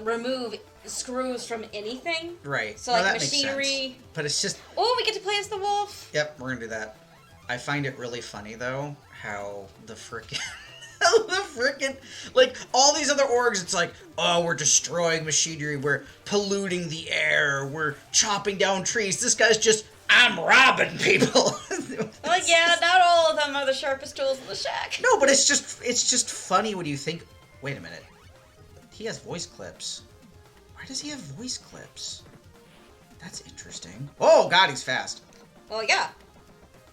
remove screws from anything. Right. So, No, like, that makes machinery. sense. But it's just... Oh, we get to play as the wolf. Yep, we're gonna do that. I find it really funny, though, how the frickin'... like, all these other orgs, it's like, oh, we're destroying machinery, we're polluting the air, we're chopping down trees. This guy's just, I'm robbing people. Well, yeah, not all of them are the sharpest tools in the shack. No, but it's just funny when you think, wait a minute, he has voice clips. Why does he have voice clips? That's interesting. Oh, God, he's fast. Well, yeah.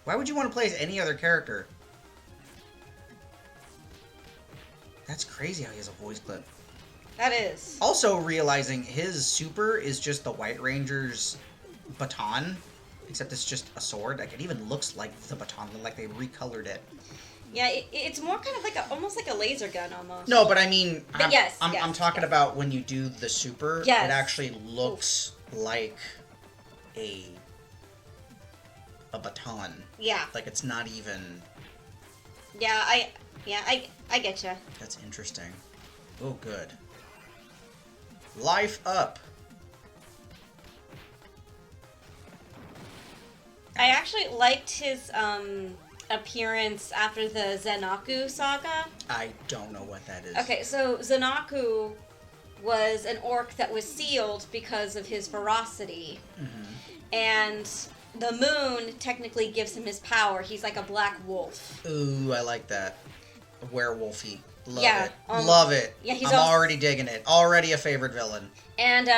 Why would you want to play as any other character? That's crazy how he has a voice clip. That is. Also realizing his super is just the White Ranger's baton, except it's just a sword. Like, it even looks like the baton, like they recolored it. Yeah, it's more kind of like almost like a laser gun almost. No, but I mean, But yes, I'm talking about when you do the super. Yes. It actually looks like a baton. Yeah. Like it's not even. Yeah, I get you. That's interesting. Oh, good. Life up. I actually liked his appearance after the Zen-aku saga. I don't know what that is. Okay, so Zen-aku was an orc that was sealed because of his ferocity. Mm-hmm. And the moon technically gives him his power. He's like a black wolf. Ooh, I like that. Werewolfy. Love Yeah, it. Love it. yeah, he's I'm also- already digging it. Already a favorite villain. And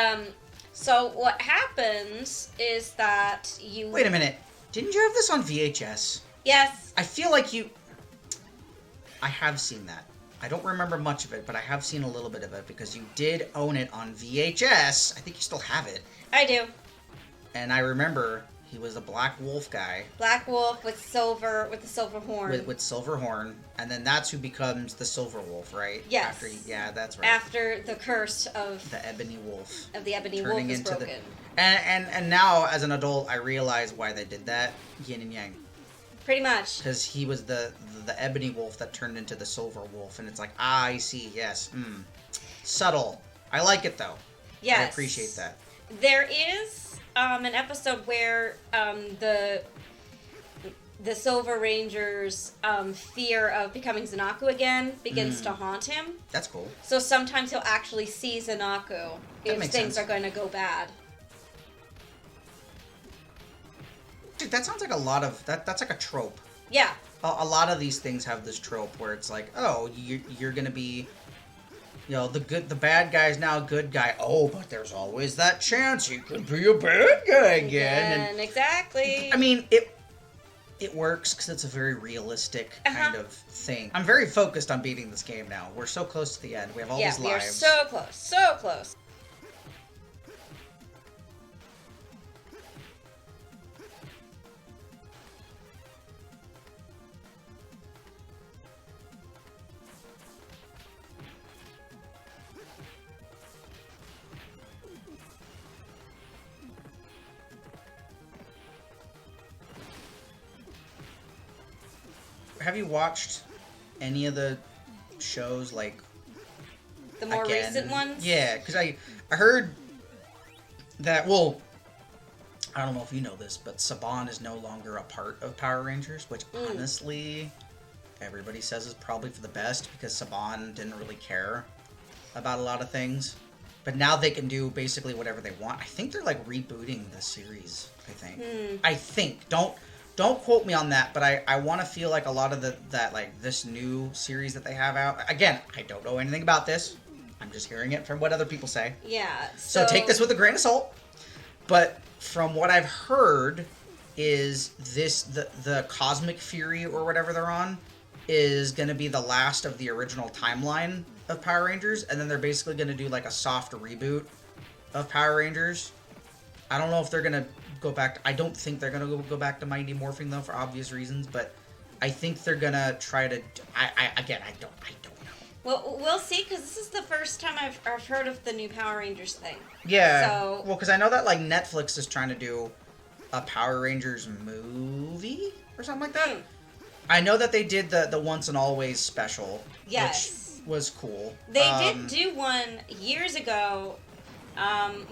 so what happens is that you... Wait a minute. Didn't you have this on VHS? Yes. I feel like you... I have seen that. I don't remember much of it, but I have seen a little bit of it because you did own it on VHS. I think you still have it. I do. And I remember He was a black wolf guy. Black wolf with the silver horn. With silver horn, and then that's who becomes the silver wolf, right? Yes. Yeah, that's right. After the curse of the ebony wolf. Of the ebony wolf is broken. And now, as an adult, I realize why they did that. Yin and yang. Pretty much. Because he was the ebony wolf that turned into the silver wolf, and it's like, I see, yes. Subtle. I like it, though. Yes. I appreciate that. There is an episode where the Silver Ranger's fear of becoming zen-aku again begins to haunt him. That's cool. So sometimes he'll actually see zen-aku if things are going to go bad. Dude, that sounds like a lot of... That's like a trope. Yeah. A lot of these things have this trope where it's like, oh, you're going to be... You know, the bad guy's now a good guy. Oh, but there's always that chance he could be a bad guy again. And exactly. I mean, it works because it's a very realistic kind of thing. I'm very focused on beating this game now. We're so close to the end. We have all these lives. Yeah, we are so close. So close. Have you watched any of the shows, like... The more recent ones? Yeah, because I heard that, well, I don't know if you know this, but Saban is no longer a part of Power Rangers, which honestly, everybody says is probably for the best, because Saban didn't really care about a lot of things. But now they can do basically whatever they want. I think they're, like, rebooting the series, I think. I think. Don't quote me on that, but I want to feel like a lot of this new series that they have out. Again, I don't know anything about this. I'm just hearing it from what other people say. Yeah. So take this with a grain of salt. But from what I've heard, is the Cosmic Fury or whatever they're on is going to be the last of the original timeline of Power Rangers, and then they're basically going to do like a soft reboot of Power Rangers. I don't know if they're going to go back. I don't think they're gonna go back to Mighty Morphing though, for obvious reasons. But I think they're gonna try to. I don't know. Well, we'll see, because this is the first time I've heard of the new Power Rangers thing. Yeah. So well, because I know that like Netflix is trying to do a Power Rangers movie or something like that. I know that they did the Once and Always special. Yes. Which was cool. They did do one years ago.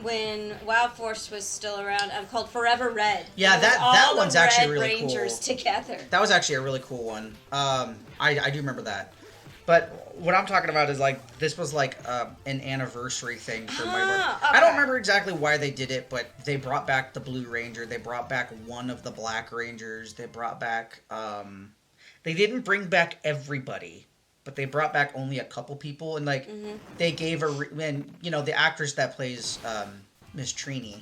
When Wild Force was still around, called Forever Red. Yeah, that one's actually really cool. Rangers together. That was actually a really cool one. I do remember that. But what I'm talking about is like this was like an anniversary thing for my work. Okay. I don't remember exactly why they did it, but they brought back the Blue Ranger. They brought back one of the Black Rangers. They brought back. They didn't bring back everybody. But they brought back only a couple people, and like they gave and you know the actress that plays Miss Trini,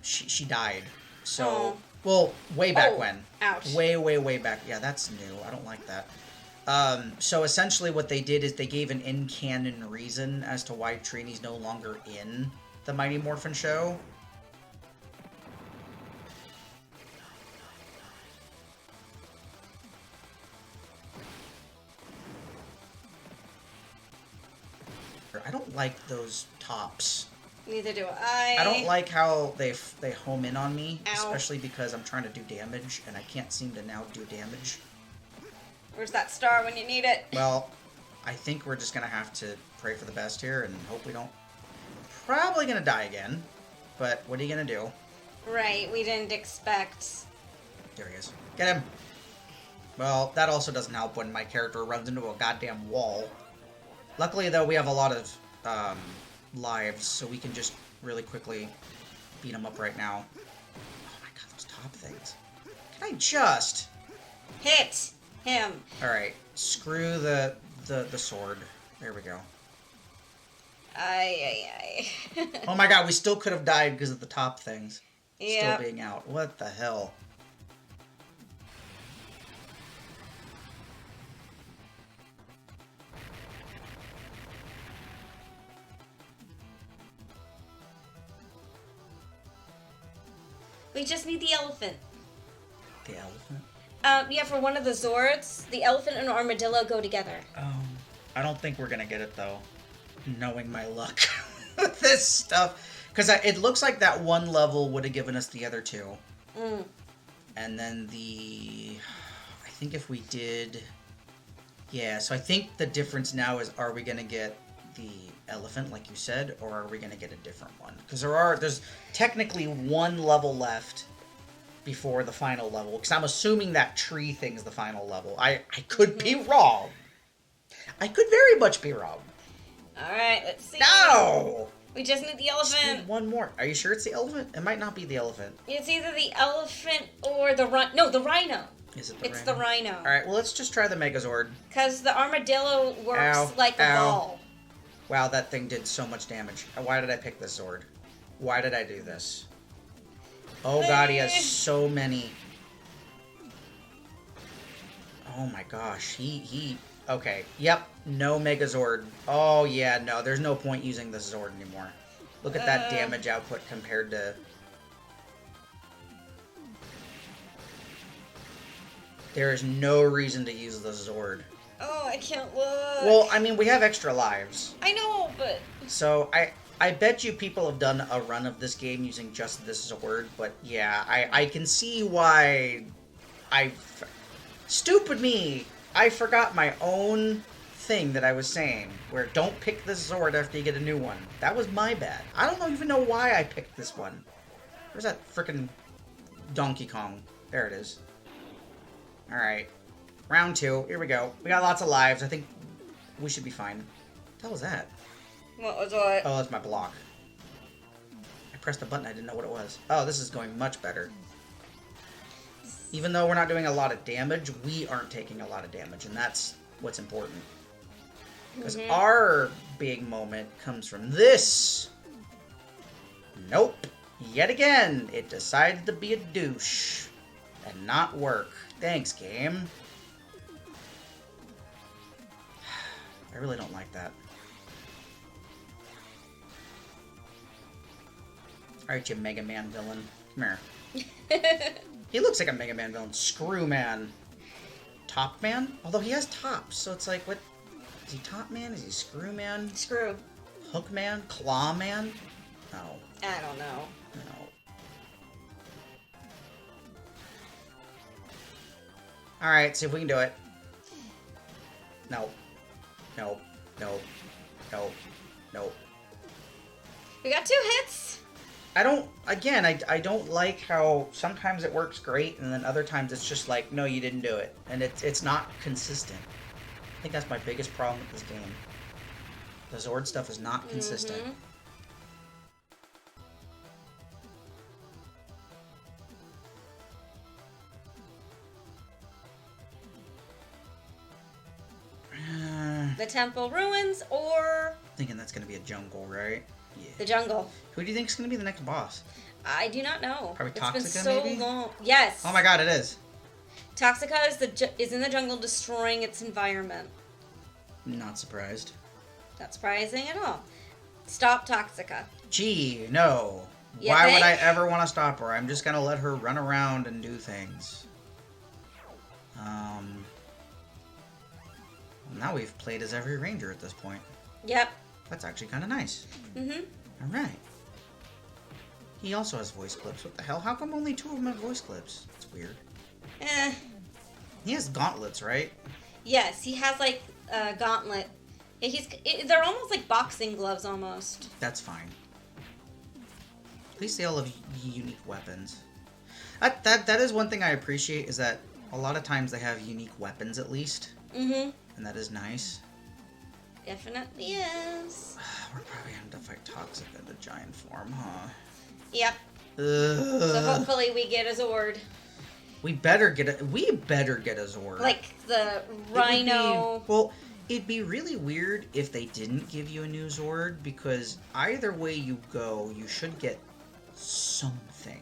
she died. So well, way back when, ouch, way back. Yeah, that's new. I don't like that. So essentially, what they did is they gave an in-canon reason as to why Trini's no longer in the Mighty Morphin show. I don't like those tops. Neither do I. I don't like how they home in on me, Ow. Especially because I'm trying to do damage, and I can't seem to now do damage. Where's that star when you need it? Well, I think we're just going to have to pray for the best here and hope we don't... Probably going to die again, but what are you going to do? Right, we didn't expect... There he is. Get him! Well, that also doesn't help when my character runs into a goddamn wall. Luckily, though, we have a lot of lives, so we can just really quickly beat him up right now. Oh my god, those top things. Can I just... hit him? Alright, screw the sword. There we go. Aye. Oh my god, we still could have died because of the top things. Yep. Still being out. What the hell? We just need the elephant. The elephant? Yeah, for one of the Zords, the elephant and armadillo go together. I don't think we're gonna get it though, knowing my luck with this stuff. Because it looks like that one level would have given us the other two. Mm. And then I think if we did... Yeah, so I think the difference now is, are we gonna get the elephant, like you said, or are we gonna get a different one? Because there's technically one level left before the final level, because I'm assuming that tree thing's the final level. I could be wrong. I could very much be wrong. Alright, let's see. No! We just need the Just elephant. need one more. Are you sure it's the elephant? It might not be the elephant. It's either the elephant or the the rhino. Is it the It's rhino? the rhino. Alright, well, let's just try the Megazord. Because the armadillo works Ow, like a ow. ball. Wow, that thing did so much damage. Why did I pick this Zord? Why did I do this? Oh god, he has so many. Oh my gosh, he... Okay, yep, no Megazord. Oh yeah, no, there's no point using this Zord anymore. Look at that damage output compared to... There is no reason to use the Zord. Oh, I can't look. Well, I mean, we have extra lives. I know, but... So, I bet you people have done a run of this game using just this Zord, but yeah, I can see why stupid me! I forgot my own thing that I was saying, where don't pick this Zord after you get a new one. That was my bad. I don't even know why I picked this one. Where's that frickin' Donkey Kong? There it is. Alright. Round 2. Here we go. We got lots of lives. I think we should be fine. What the hell was that? What was what? Oh, that's my block. I pressed a button. I didn't know what it was. Oh, this is going much better. Even though we're not doing a lot of damage, we aren't taking a lot of damage, and that's what's important. Because our big moment comes from this. Nope. Yet again, it decided to be a douche and not work. Thanks, game. I really don't like that. Alright, you Mega Man villain. Come here. He looks like a Mega Man villain. Screw Man. Top Man? Although he has tops, so it's like, what? Is he Top Man? Is he Screw Man? Screw. Hook Man? Claw Man? No. I don't know. No. Alright, see if we can do it. No. No. No. No. No. We got 2 hits. I don't like how sometimes it works great and then other times it's just like, no, you didn't do it. And it's not consistent. I think that's my biggest problem with this game. The Zord stuff is not consistent. The temple ruins or... Thinking that's going to be a jungle, right? Yeah. The jungle. Who do you think is going to be the next boss? I do not know. Probably It's been Toxica, so maybe? long. Yes. Oh my god, it is. Toxica is in the jungle destroying its environment. Not surprised. Not surprising at all. Stop Toxica. Gee, no. You Why would think? I ever want to stop her? I'm just going to let her run around and do things. Now we've played as every ranger at this point. Yep. That's actually kind of nice. Alright. He also has voice clips. What the hell? How come only 2 of them have voice clips? That's weird. He has gauntlets, right? Yes, he has like a gauntlet. They're almost like boxing gloves almost. That's fine. At least they all have unique weapons. That is one thing I appreciate, is that a lot of times they have unique weapons at least. And that is nice. Definitely is. We're probably having to fight Toxic in the giant form, huh? Yep. Ugh. So hopefully we get a Zord. We better get a Zord. Like the Rhino. It'd be really weird if they didn't give you a new Zord, because either way you go, you should get something.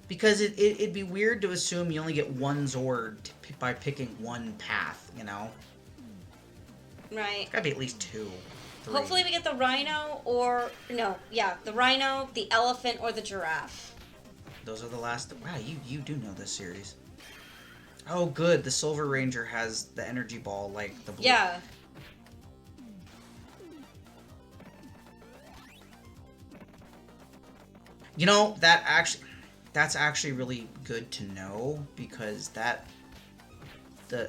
Because it'd be weird to assume you only get one Zord by picking one path, you know? Right. It's gotta be at least 2. 3. Hopefully we get the Rhino or... No, yeah. The Rhino, the Elephant, or the Giraffe. Those are the last... Wow, you do know this series. Oh, good. The Silver Ranger has the energy ball like the blue. Yeah. You know, that's actually really good to know, because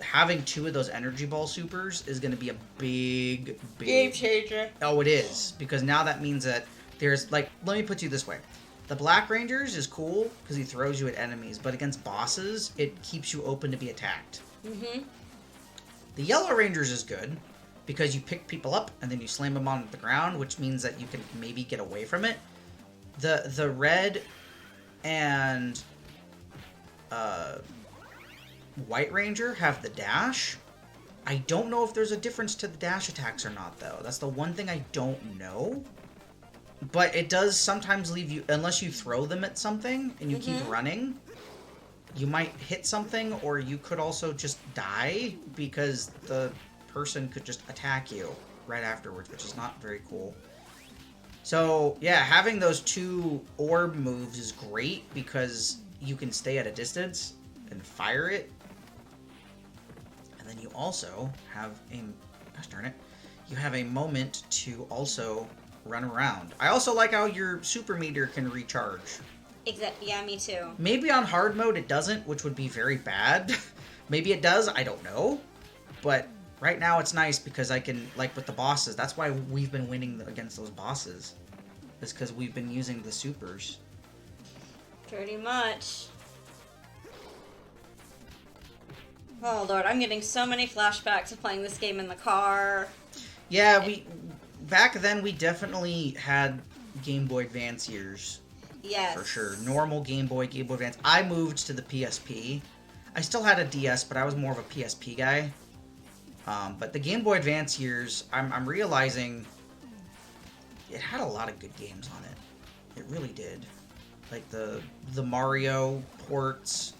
having 2 of those energy ball supers is going to be a big Game changer. Oh, it is, because now that means that there's, like, let me put you this way. The Black Rangers is cool because he throws you at enemies, but against bosses, it keeps you open to be attacked. Mm-hmm. The Yellow Rangers is good because you pick people up and then you slam them on the ground, which means that you can maybe get away from it. The Red and White Ranger have the dash. I don't know if there's a difference to the dash attacks or not, though. That's the one thing I don't know. But it does sometimes leave you, unless you throw them at something and you keep running, you might hit something, or you could also just die because the person could just attack you right afterwards, which is not very cool. So, yeah, having those 2 orb moves is great because you can stay at a distance and fire it. And then you also have gosh darn it, you have a moment to also run around. I also like how your super meter can recharge. Exactly. Yeah, me too. Maybe on hard mode it doesn't, which would be very bad. Maybe it does, I don't know. But right now it's nice because I can, like with the bosses, that's why we've been winning against those bosses. It's because we've been using the supers. Pretty much. Oh lord, I'm getting so many flashbacks of playing this game in the car. Yeah, back then we definitely had Game Boy Advance years. Yes. For sure. Normal Game Boy Advance. I moved to the PSP. I still had a DS, but I was more of a PSP guy. But the Game Boy Advance years, I'm realizing it had a lot of good games on it. It really did. Like the Mario ports,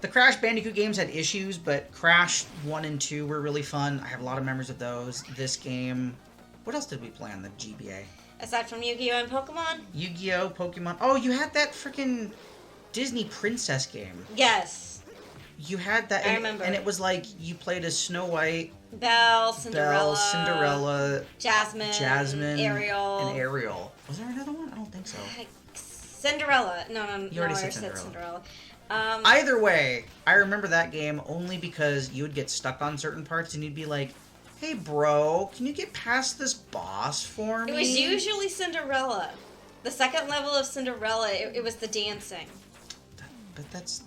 the Crash Bandicoot games had issues, but Crash 1 and 2 were really fun. I have a lot of memories of those. This game... What else did we play on the GBA? Aside from Yu-Gi-Oh! And Pokemon? Yu-Gi-Oh! Pokemon... Oh, you had that freaking Disney Princess game. Yes. You had that... I remember. And it was like, you played as Snow White... Belle, Cinderella... Jasmine... Ariel... And Ariel. Was there another one? I don't think so. Cinderella. No, You already I said Cinderella. Either way, I remember that game only because you would get stuck on certain parts and you'd be like, hey bro, can you get past this boss for me? It was usually Cinderella. The second level of Cinderella, it was the dancing. But that's...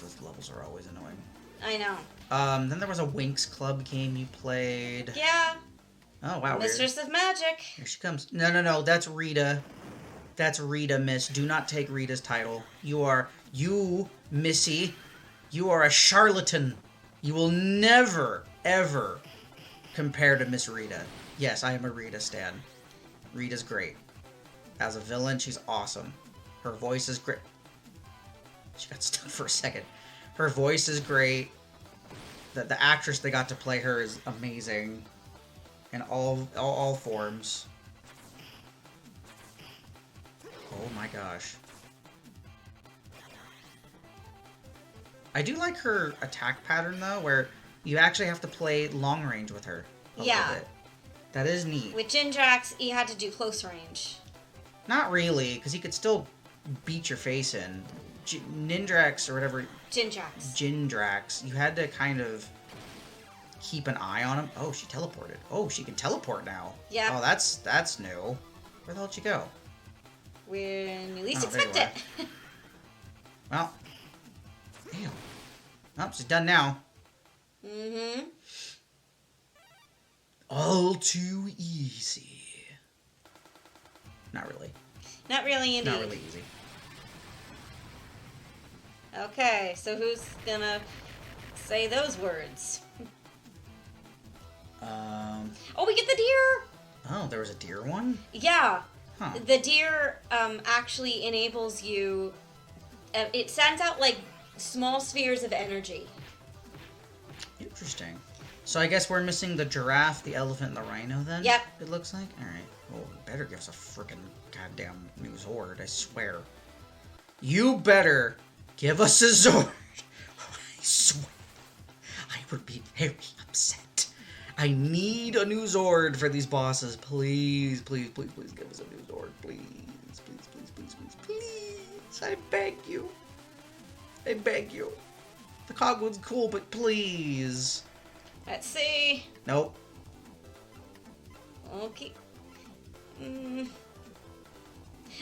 those levels are always annoying. I know. Then there was a Winx Club game you played. Yeah. Oh, wow. Mistress of Magic. Here she comes. No, that's Rita. That's Rita, miss. Do not take Rita's title. You, Missy, you are a charlatan. You will never, ever compare to Miss Rita. Yes, I am a Rita stan. Rita's great. As a villain, she's awesome. Her voice is great. She got stuck for a second. Her voice is great. The actress they got to play her is amazing. In all forms. Oh my gosh. I do like her attack pattern though, where you actually have to play long range with her a little bit. That is neat. With Jindrax, he had to do close range. Not really, because he could still beat your face in. Nindrax or whatever. Jindrax. You had to kind of keep an eye on him. Oh, she teleported. Oh, she can teleport now. Yeah. Oh, that's new. Where the hell did she go? When you least expect it. Well. Damn. Oh, she's done now. Mm-hmm. All too easy. Not really. Not really, indeed. Not really easy. Okay, so who's gonna say those words? Oh, we get the deer! Oh, there was a deer one? Yeah. Huh. The deer actually enables you... it sends out, like, small spheres of energy. Interesting. So I guess we're missing the giraffe, the elephant, and the rhino then? Yep. It looks like? Alright. Well, better give us a freaking goddamn new Zord, I swear. You better give us a Zord. I swear. I would be very upset. I need a new Zord for these bosses. Please, please, please, please give us a new Zord. Please, please, please, please, please, please. I beg you. I beg you. The Cogwood's cool, but please. Let's see. Nope. Okay.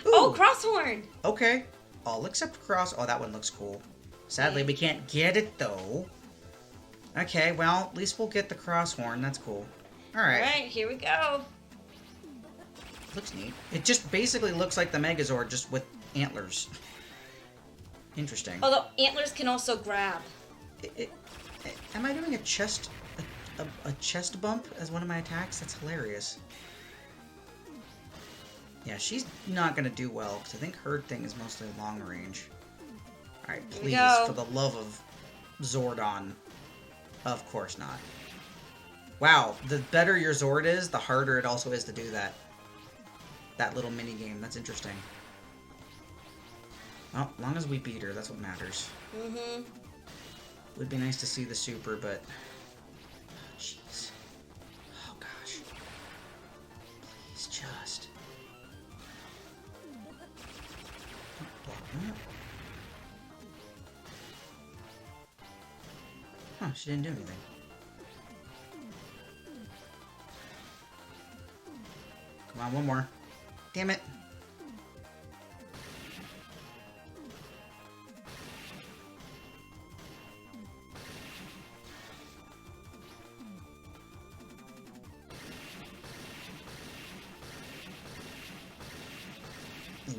Oh, Crosshorn! Okay. All except Cross. Oh, that one looks cool. Sadly, we can't get it, though. Okay, well, at least we'll get the Crosshorn. That's cool. Alright. Alright, here we go. Looks neat. It just basically looks like the Megazord, just with antlers. Interesting. Although antlers can also grab. Am I doing a chest bump as one of my attacks? That's hilarious. Yeah, she's not gonna do well because I think her thing is mostly long range. All right, please, for the love of Zordon. Of course not. Wow, the better your Zord is, the harder it also is to do that. That little mini game. That's interesting. Well, as long as we beat her, that's what matters. Mm-hmm. Would be nice to see the super, but... Jeez. Oh, gosh. Please, just... Block that. Huh, she didn't do anything. Come on, one more. Damn it.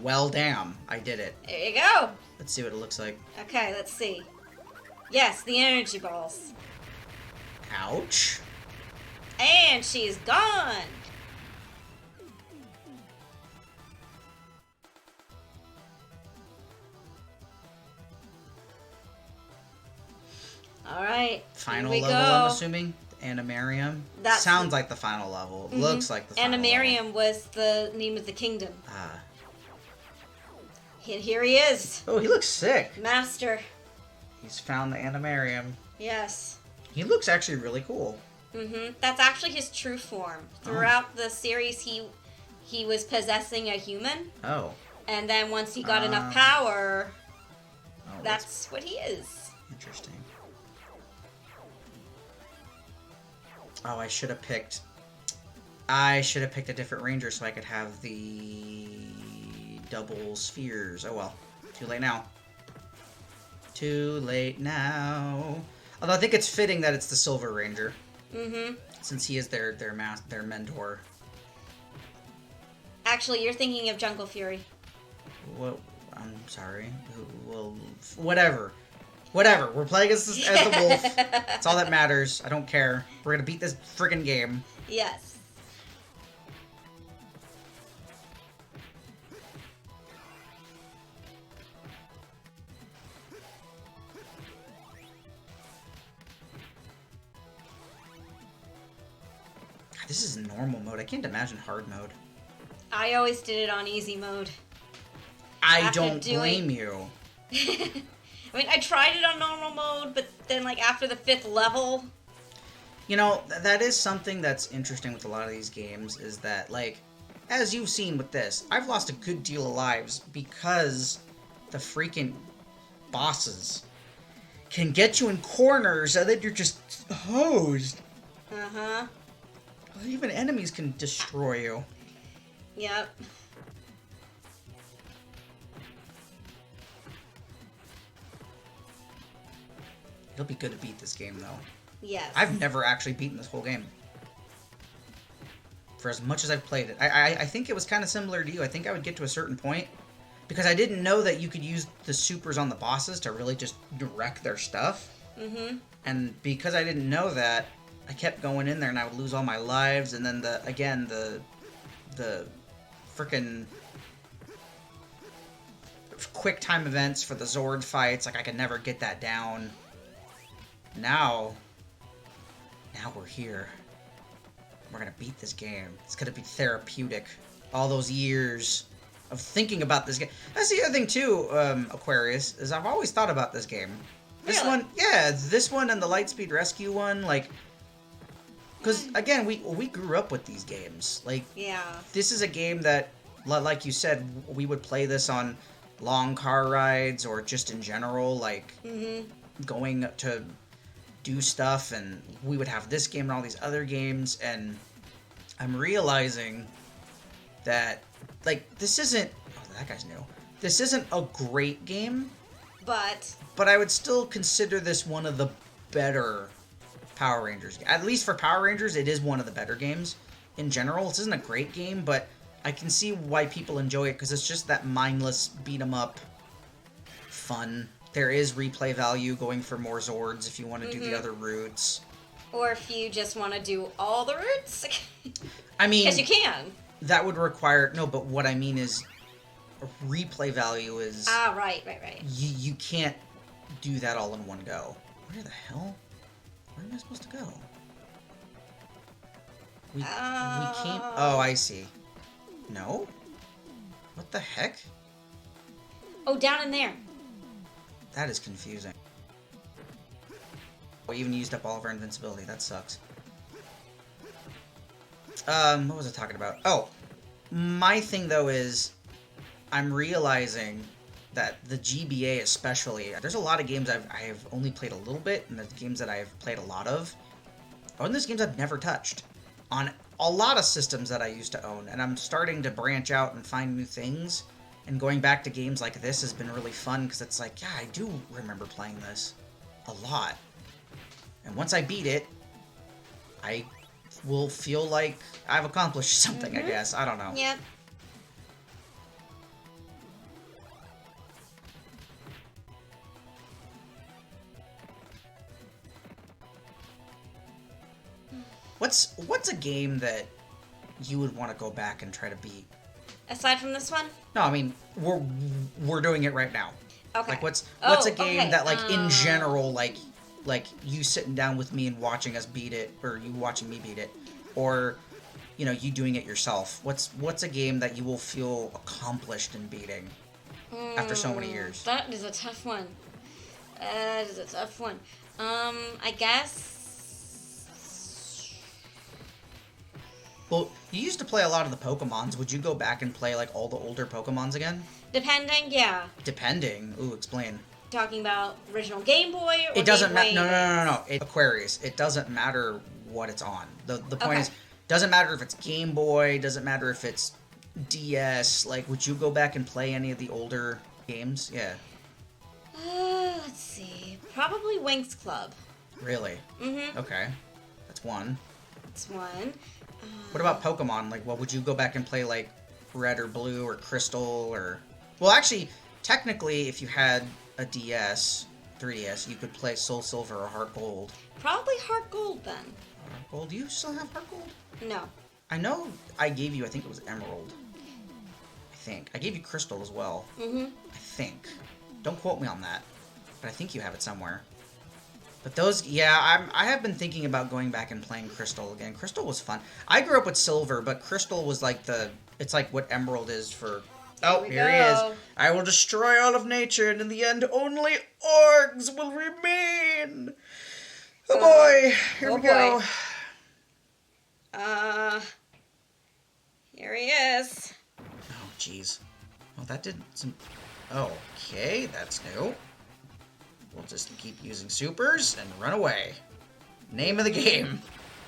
Well, damn. I did it. There you go. Let's see what it looks like. Okay, let's see. Yes, the energy balls. Ouch. And she's gone. Alright. Final here we level, go. I'm assuming? Animarium? That's sounds like the final level. It looks like the final Animarium level. was the name of the kingdom. Ah. And here he is. Oh, he looks sick. Master. He's found the Animarium. Yes. He looks actually really cool. That's actually his true form. Throughout the series, he was possessing a human. Oh. And then once he got enough power, Oh, that's what he is. interesting. Oh, I should have picked a different ranger so I could have the double spheres. Oh well. Too late now. Too late now. Although I think it's fitting that it's the Silver Ranger. Since he is their mentor. Actually, you're thinking of Jungle Fury. What? I'm sorry. Well, whatever. Whatever. We're playing as the wolf. That's all that matters. I don't care. We're gonna beat this friggin' game. Yes. God, this is normal mode. I can't imagine hard mode. I always did it on easy mode. I don't blame you. I mean, I tried it on normal mode, but then, like, after the 5th level... You know, that is something that's interesting with a lot of these games, is that, like, as you've seen with this, I've lost a good deal of lives because the freaking bosses can get you in corners and then you're just hosed. Uh-huh. Even enemies can destroy you. Yep. It'll be good to beat this game, though. Yes. I've never actually beaten this whole game. For as much as I've played it. I think it was kind of similar to you. I think I would get to a certain point. Because I didn't know that you could use the supers on the bosses to really just wreck their stuff. And because I didn't know that, I kept going in there and I would lose all my lives. And then, the frickin' quick time events for the Zord fights, like I could never get that down. Now, Now we're here. We're gonna beat this game. It's gonna be therapeutic. All those years of thinking about this game. That's the other thing too, Aquarius, is I've always thought about this game. This Really? one, yeah, this one and the Lightspeed Rescue one, like, because again, we grew up with these games. Like, Yeah. this is a game that, like you said, we would play this on long car rides or just in general, like going to do stuff, and we would have this game and all these other games, and I'm realizing that, like, this isn't, oh, that guy's new. This isn't a great game, but I would still consider this one of the better Power Rangers. At least for Power Rangers, it is one of the better games. In general, this isn't a great game, but I can see why people enjoy it, because it's just that mindless beat-em-up fun. There is replay value going for more Zords if you want to do the other routes. Or if you just want to do all the routes. I mean... Yes, you can. That would require... No, but what I mean is... replay value is... Ah, right. You can't do that all in one go. Where the hell? Where am I supposed to go? We came... Oh, I see. No? What the heck? Oh, down in there. That is confusing. We even used up all of our invincibility. That sucks. What was I talking about? Oh, my thing though is I'm realizing that the GBA especially, there's a lot of games I've only played a little bit, and there's games that I've played a lot of. Oh, and there's games I've never touched on a lot of systems that I used to own, and I'm starting to branch out and find new things. And going back to games like this has been really fun, because it's like, yeah, I do remember playing this a lot. And once I beat it, I will feel like I've accomplished something, I guess. I don't know. Yep. What's a game that you would want to go back and try to beat? Aside from this one? No, I mean, we're doing it right now. Okay. Like, what's a game okay. that, like, in general, like you sitting down with me and watching us beat it, or you watching me beat it, or, you know, you doing it yourself. What's a game that you will feel accomplished in beating after so many years? That is a tough one. I guess... Well, you used to play a lot of the Pokemons. Would you go back and play, like, all the older Pokemons again? Depending, yeah. Depending? Ooh, explain. Talking about original Game Boy or It doesn't matter. Game Boy? No. Aquarius. It doesn't matter what it's on. The point is, doesn't matter if it's Game Boy, doesn't matter if it's DS. Like, would you go back and play any of the older games? Yeah. Let's see. Probably Winx Club. Really? Mm-hmm. Okay. That's one. That's one. What about Pokemon? Like, what would you go back and play, like, Red or Blue or Crystal or... Well, actually, technically, if you had a DS, 3DS, you could play Soul Silver or Heart Gold. Probably Heart Gold, then. Heart Gold? Do you still have Heart Gold? No. I know I gave you, I think it was Emerald. I think. I gave you Crystal as well. Mm-hmm. I think. Don't quote me on that. But I think you have it somewhere. But those, yeah, I have been thinking about going back and playing Crystal again. Crystal was fun. I grew up with Silver, but Crystal was like it's like what Emerald is for... Oh, here he is. I will destroy all of nature, and in the end, only orgs will remain. Oh boy, here we go. Here he is. Oh, jeez. Well, that did some... Okay, that's new. We'll just keep using supers and run away. Name of the game.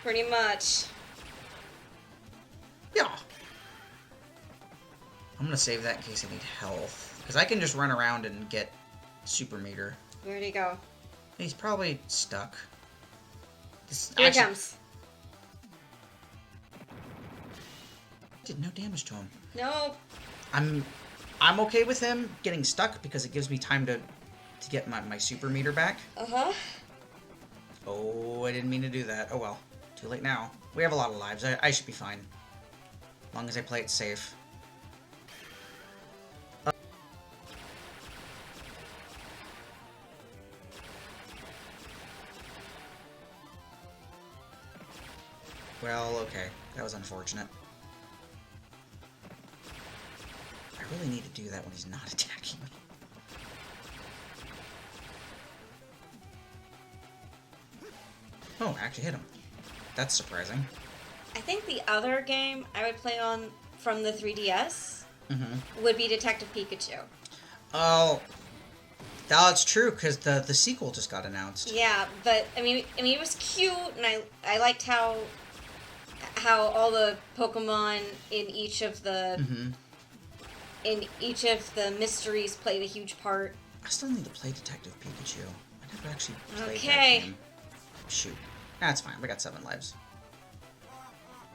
Pretty much. Yeah. I'm gonna save that in case I need health. Because I can just run around and get super meter. Where'd he go? He's probably stuck. Here he comes. Did no damage to him. Nope. I'm okay with him getting stuck because it gives me time to get my super meter back. Uh-huh. Oh, I didn't mean to do that. Oh well. Too late now. We have a lot of lives. I should be fine. As long as I play it safe. Well, okay. That was unfortunate. I really need to do that when he's not attacking me. Oh, I actually hit him. That's surprising. I think the other game I would play on from the 3DS would be Detective Pikachu. Oh, that's true, because the sequel just got announced. Yeah, but I mean, it was cute, and I liked how all the Pokemon in each of the mysteries played a huge part. I still need to play Detective Pikachu. I never actually played that game. Shoot. That's fine. We got 7 lives.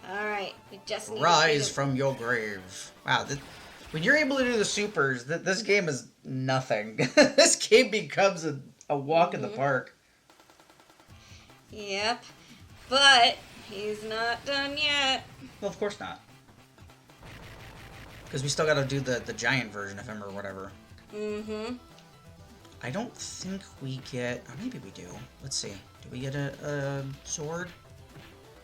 Alright, we just need Rise from your grave. Wow, when you're able to do the supers, this game is nothing. This game becomes a walk in the park. Yep. But he's not done yet. Well, of course not. Because we still gotta do the giant version of him or whatever. Mm-hmm. I don't think we get... Oh, maybe we do. Let's see. Do we get a sword?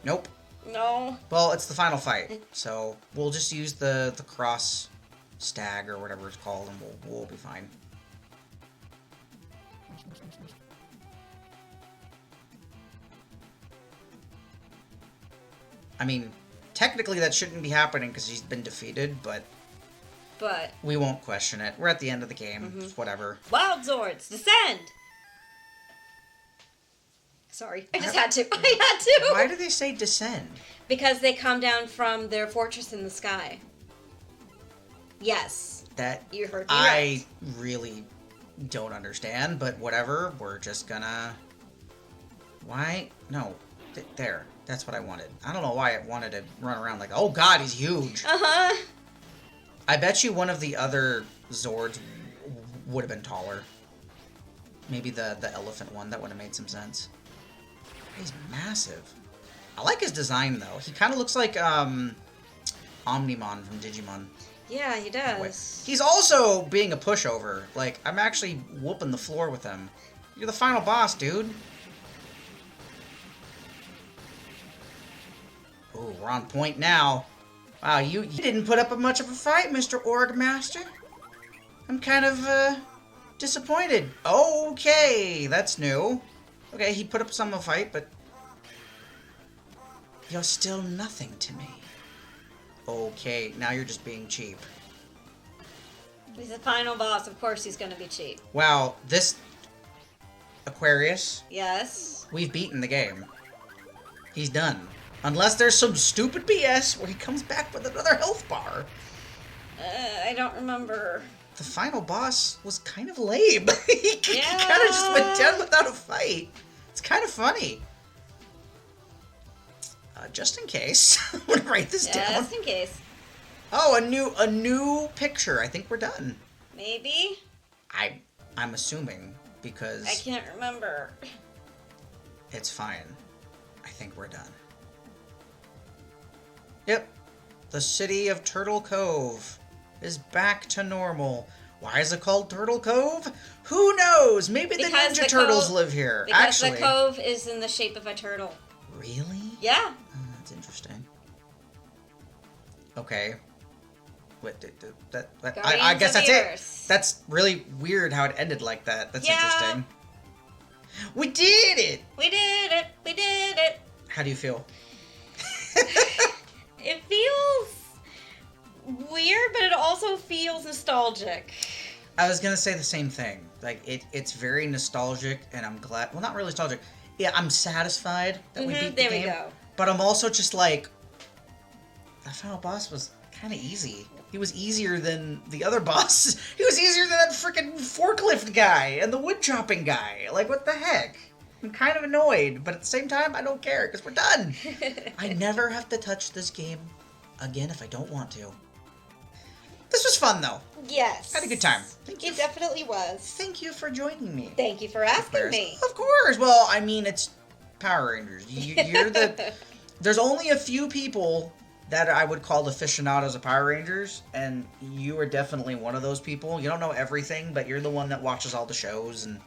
Nope. No. Well, it's the final fight, so we'll just use the cross stag or whatever it's called, and we'll be fine. I mean, technically that shouldn't be happening because he's been defeated, but we won't question it. We're at the end of the game. It's whatever. Wild Zords, descend! Sorry, I just had to. I had to. Why do they say descend? Because they come down from their fortress in the sky. Yes. That you heard me right. I really don't understand, but whatever. We're just gonna... Why? No. There. That's what I wanted. I don't know why I wanted to run around like, oh god, he's huge. Uh-huh. I bet you one of the other Zords would have been taller. Maybe the elephant one. That would have made some sense. He's massive. I like his design, though. He kind of looks like Omnimon from Digimon. Yeah, he does. He's also being a pushover. Like, I'm actually whooping the floor with him. You're the final boss, dude. Ooh, we're on point now. Wow, you didn't put up much of a fight, Mr. Org Master. I'm kind of, disappointed. Okay, that's new. Okay, he put up some of a fight, but... You're still nothing to me. Okay, now you're just being cheap. He's the final boss. Of course he's gonna be cheap. Wow, this... Aquarius? Yes? We've beaten the game. He's done. Unless there's some stupid BS where he comes back with another health bar. I don't remember. The final boss was kind of lame. He kind of just went down without a fight. It's kind of funny. Just in case, I'm gonna write this down. Just in case. Oh, a new picture. I think we're done. Maybe. I'm assuming because I can't remember. It's fine. I think we're done. Yep. The city of Turtle Cove is back to normal. Why is it called Turtle Cove? Who knows? Maybe the Ninja Turtles live here. Because the cove is in the shape of a turtle. Really? Yeah. Oh, that's interesting. Okay. I guess that's it. That's really weird how it ended like that. That's interesting. We did it! We did it! We did it! How do you feel? It feels weird, but it also feels nostalgic. I was gonna say the same thing. Like, it's very nostalgic, and I'm glad... Well, not really nostalgic. Yeah, I'm satisfied that we beat the game. There we go. But I'm also just like... That final boss was kind of easy. He was easier than the other bosses. He was easier than that freaking forklift guy and the wood chopping guy. Like, what the heck? I'm kind of annoyed, but at the same time, I don't care, because we're done. I never have to touch this game again if I don't want to. This was fun, though. Yes. Had a good time. Thank you. It definitely was. Thank you for joining me. Thank you for asking me. Of course. Well, I mean, it's Power Rangers. You're the... There's only a few people that I would call aficionados of Power Rangers, and you are definitely one of those people. You don't know everything, but you're the one that watches all the shows, and...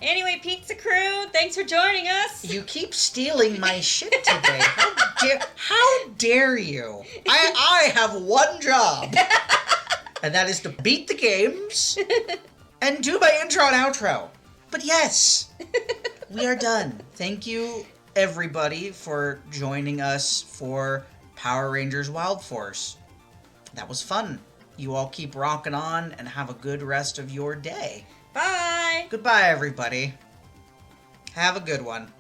Anyway, Pizza Crew, thanks for joining us. You keep stealing my shit today. How dare you? I have one job, and that is to beat the games and do my intro and outro. But yes, we are done. Thank you, everybody, for joining us for Power Rangers Wild Force. That was fun. You all keep rocking on and have a good rest of your day. Bye. Goodbye, everybody. Have a good one.